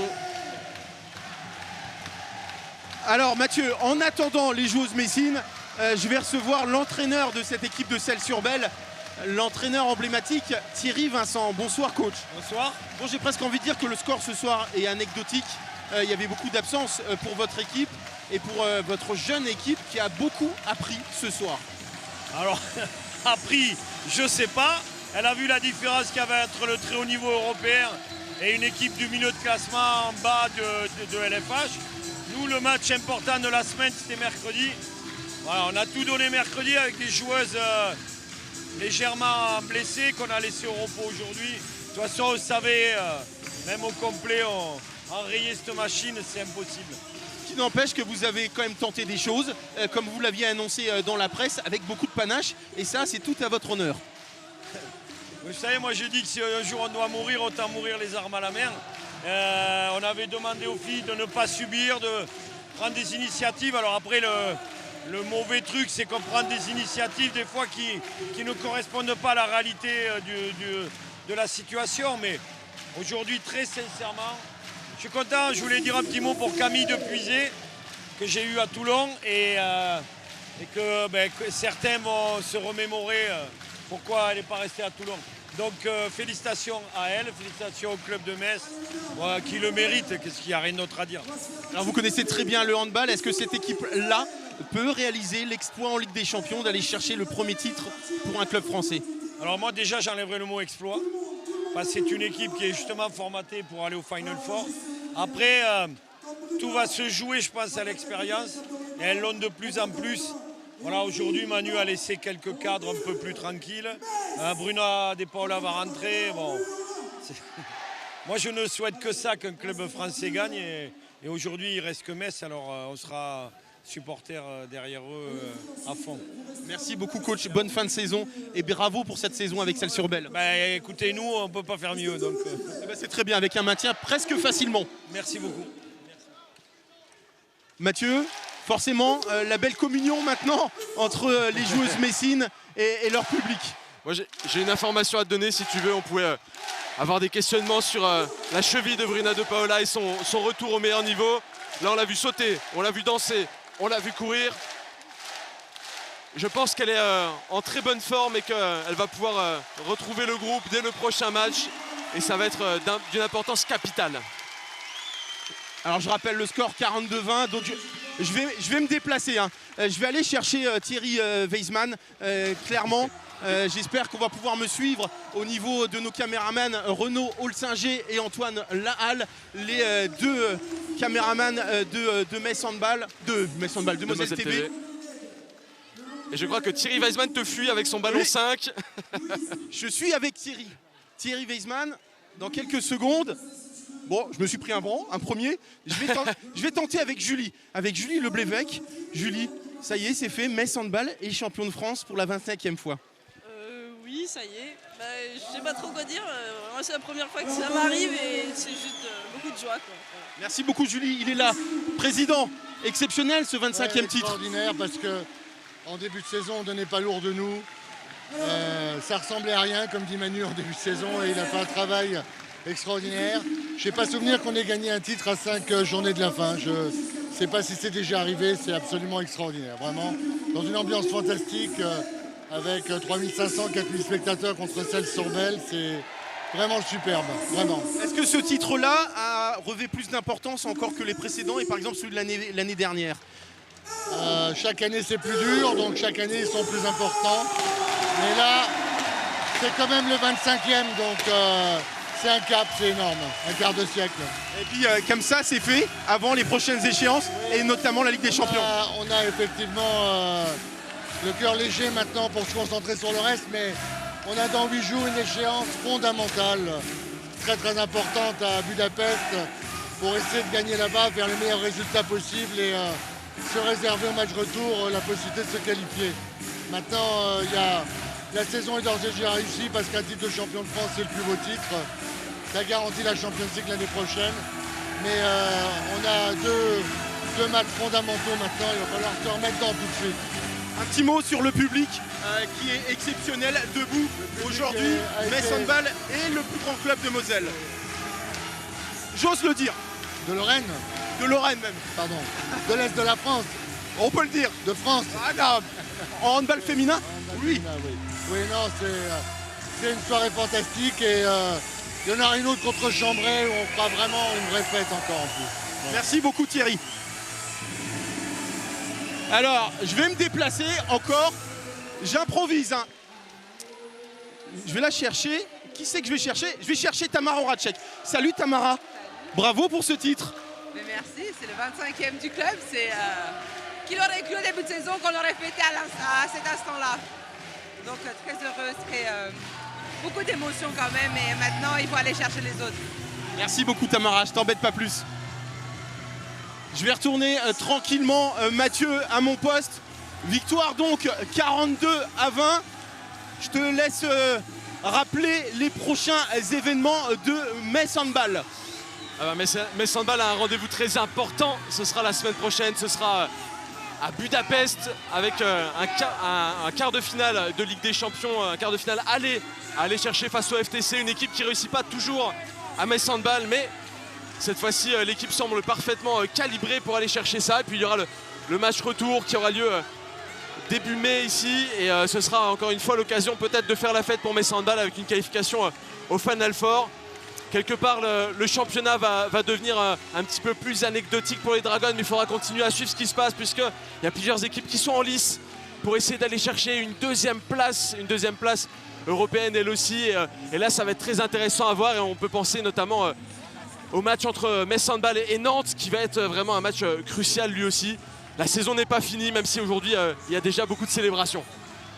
Speaker 4: Alors Mathieu, en attendant les joueuses messines, je vais recevoir l'entraîneur de cette équipe de Celles-sur-Belle, l'entraîneur emblématique Thierry Vincent. Bonsoir coach.
Speaker 15: Bonsoir.
Speaker 4: Bon, j'ai presque envie de dire que le score ce soir est anecdotique. Il y avait beaucoup d'absence pour votre équipe et pour votre jeune équipe qui a beaucoup appris ce soir.
Speaker 15: Alors, appris, je sais pas. Elle a vu la différence qu'il y avait entre le très haut niveau européen et une équipe du milieu de classement en bas de LFH. Nous, le match important de la semaine, c'était mercredi. Voilà, on a tout donné mercredi avec des joueuses légèrement blessées qu'on a laissées au repos aujourd'hui. De toute façon, on savait, même au complet, enrayer cette machine, c'est impossible.
Speaker 4: Ce qui n'empêche que vous avez quand même tenté des choses, comme vous l'aviez annoncé dans la presse, avec beaucoup de panache. Et ça, c'est tout à votre honneur.
Speaker 15: Vous savez, moi je dis que si un jour on doit mourir, autant mourir les armes à la main. On avait demandé aux filles de ne pas subir, de prendre des initiatives. Alors après, le mauvais truc, c'est qu'on prend des initiatives des fois qui ne correspondent pas à la réalité de la situation. Mais aujourd'hui, très sincèrement, je suis content. Je voulais dire un petit mot pour Camille Depuisé, que j'ai eu à Toulon, et que certains vont se remémorer pourquoi elle n'est pas restée à Toulon. Donc félicitations à elle, félicitations au club de Metz, qui le mérite, qu'est-ce qu'il n'y a rien d'autre à dire.
Speaker 4: Alors vous connaissez très bien le handball, est-ce que cette équipe-là peut réaliser l'exploit en Ligue des Champions d'aller chercher le premier titre pour un club français?
Speaker 15: Alors moi déjà j'enlèverai le mot exploit, parce que c'est une équipe qui est justement formatée pour aller au Final Four. Après, tout va se jouer je pense à l'expérience, et elles l'ont de plus en plus. Voilà, aujourd'hui Manu a laissé quelques cadres un peu plus tranquilles. Bruna De Paula va rentrer. Bon, moi je ne souhaite que ça, qu'un club français gagne. Et aujourd'hui il reste que Metz, alors on sera supporters derrière eux à fond.
Speaker 4: Merci beaucoup coach, bonne fin de saison et bravo pour cette saison avec Celles-sur-Belle.
Speaker 15: Écoutez, nous on ne peut pas faire mieux. Donc
Speaker 4: c'est très bien, avec un maintien presque facilement.
Speaker 15: Merci beaucoup.
Speaker 4: Mathieu, forcément, la belle communion maintenant entre les joueuses messines et leur public.
Speaker 1: Moi j'ai une information à te donner, si tu veux. On pouvait avoir des questionnements sur la cheville de Bruna De Paula et son retour au meilleur niveau. Là on l'a vu sauter, on l'a vu danser, on l'a vu courir. Je pense qu'elle est en très bonne forme et qu'elle va pouvoir retrouver le groupe dès le prochain match. Et ça va être d'une importance capitale.
Speaker 4: Alors je rappelle le score 42-20, donc je vais me déplacer. Hein. Je vais aller chercher Thierry Weisman, clairement. J'espère qu'on va pouvoir me suivre au niveau de nos caméramans Renaud Olsinger et Antoine Lahalle, les deux caméramans de Metz Handball, de Moselle TV.
Speaker 1: Et je crois que Thierry Weisman te fuit avec son ballon 5.
Speaker 4: Je suis avec Thierry Weisman dans quelques secondes. Bon, je me suis pris un premier. Je vais tenter avec Julie Leblévec. Julie, ça y est, c'est fait. Metz Handball est champion de France pour la 25e fois.
Speaker 16: Oui, ça y est. Je sais pas trop quoi dire. Moi, c'est la première fois que ça m'arrive et c'est juste beaucoup de joie, quoi.
Speaker 4: Merci beaucoup, Julie. Il est là. Président, exceptionnel ce 25e titre.
Speaker 17: Extraordinaire parce que en début de saison, on ne donnait pas lourd de nous. Ça ressemblait à rien, comme dit Manu, en début de saison. Et il a fait un travail extraordinaire. Je n'ai pas souvenir qu'on ait gagné un titre à 5 journées de la fin. Je ne sais pas si c'est déjà arrivé. C'est absolument extraordinaire. Vraiment, dans une ambiance fantastique, avec 3500, 4000 spectateurs contre Celles-sur-Belle. C'est vraiment superbe. Vraiment.
Speaker 4: Est-ce que ce titre-là revêt plus d'importance encore que les précédents et par exemple celui de l'année dernière?
Speaker 17: Chaque année c'est plus dur, donc chaque année ils sont plus importants. Mais là, c'est quand même le 25e, donc c'est un cap, c'est énorme, un quart de siècle.
Speaker 4: Et puis comme ça, c'est fait avant les prochaines échéances, et notamment la Ligue des Champions.
Speaker 17: On a effectivement le cœur léger maintenant pour se concentrer sur le reste, mais on a dans 8 jours une échéance fondamentale, très très importante à Budapest, pour essayer de gagner là-bas, faire les meilleurs résultats possibles et se réserver au match retour la possibilité de se qualifier. Maintenant, la saison est d'ores et déjà réussie parce qu'un titre de champion de France, c'est le plus beau titre. Ça garantit la Champions League l'année prochaine. Mais on a deux matchs fondamentaux maintenant. Il va falloir se remettre dedans tout de suite.
Speaker 4: Un petit mot sur le public qui est exceptionnel, debout. Aujourd'hui, Metz Handball est le plus grand club de Moselle. J'ose le dire.
Speaker 17: De Lorraine.
Speaker 4: De Lorraine même.
Speaker 17: Pardon. De l'Est de la France.
Speaker 4: On peut le dire.
Speaker 17: De France.
Speaker 4: Ah non. En handball féminin. Oui.
Speaker 17: Oui, non, c'est une soirée fantastique et il y en aura une autre contre Chambray où on fera vraiment une vraie fête encore en plus.
Speaker 4: Ouais. Merci beaucoup Thierry. Alors, je vais me déplacer encore. J'improvise. Hein. Je vais la chercher. Qui c'est que je vais chercher? Je vais chercher Tamara Horacek. Salut Tamara. Bravo pour ce titre.
Speaker 18: Mais merci, c'est le 25e du club. C'est qui l'aurait cru au début de saison qu'on aurait fêté à cet instant-là. Donc très heureuse, beaucoup d'émotions quand même. Et maintenant, il faut aller chercher les autres.
Speaker 4: Merci beaucoup Tamara, je t'embête pas plus. Je vais retourner tranquillement Mathieu à mon poste. Victoire donc 42-20. Je te laisse rappeler les prochains événements de Metz Handball.
Speaker 1: Metz Handball a un rendez-vous très important. Ce sera la semaine prochaine. Ce sera à Budapest avec un quart de finale de Ligue des Champions. Un quart de finale aller chercher face au FTC. Une équipe qui ne réussit pas toujours à Metz Handball. Mais cette fois-ci, l'équipe semble parfaitement calibrée pour aller chercher ça. Et puis il y aura le match retour qui aura lieu début mai ici et ce sera encore une fois l'occasion peut-être de faire la fête pour Metz Handball avec une qualification au Final Four. Quelque part le championnat va devenir un petit peu plus anecdotique pour les Dragons, mais il faudra continuer à suivre ce qui se passe puisqu'il y a plusieurs équipes qui sont en lice pour essayer d'aller chercher une deuxième place européenne elle aussi. Et là ça va être très intéressant à voir et on peut penser notamment au match entre Metz Handball et Nantes qui va être vraiment un match crucial lui aussi. La saison n'est pas finie même si aujourd'hui il y a déjà beaucoup de célébrations.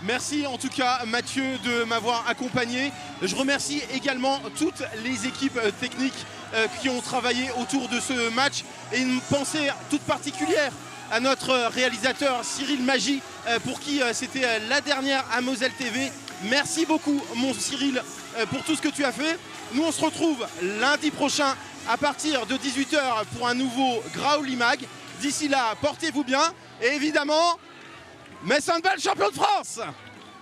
Speaker 4: Merci en tout cas Mathieu de m'avoir accompagné. Je remercie également toutes les équipes techniques qui ont travaillé autour de ce match et une pensée toute particulière à notre réalisateur Cyril Magie pour qui c'était la dernière à Moselle TV. Merci beaucoup mon Cyril pour tout ce que tu as fait. Nous on se retrouve lundi prochain à partir de 18 h pour un nouveau Graouli Mag. D'ici là, portez-vous bien et évidemment, Metz Handball champion de France.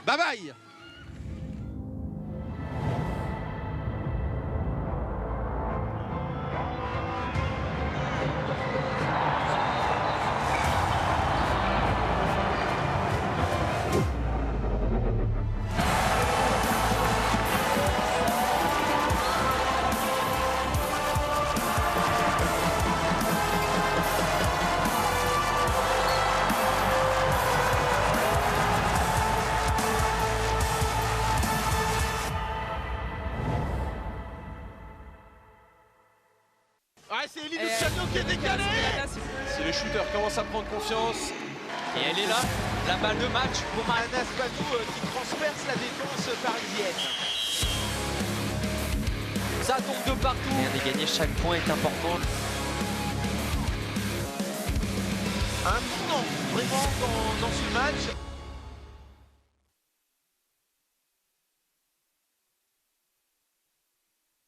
Speaker 4: Bye bye. C'est Elie Luciano qui est décalé.
Speaker 1: Si les shooters commencent à prendre confiance.
Speaker 2: Et elle est là, la balle de match pour
Speaker 14: Anas Badou qui transperce la défense parisienne.
Speaker 2: Ça tombe de partout. Rien n'est gagné, chaque point est important.
Speaker 14: Un tournant vraiment dans ce match.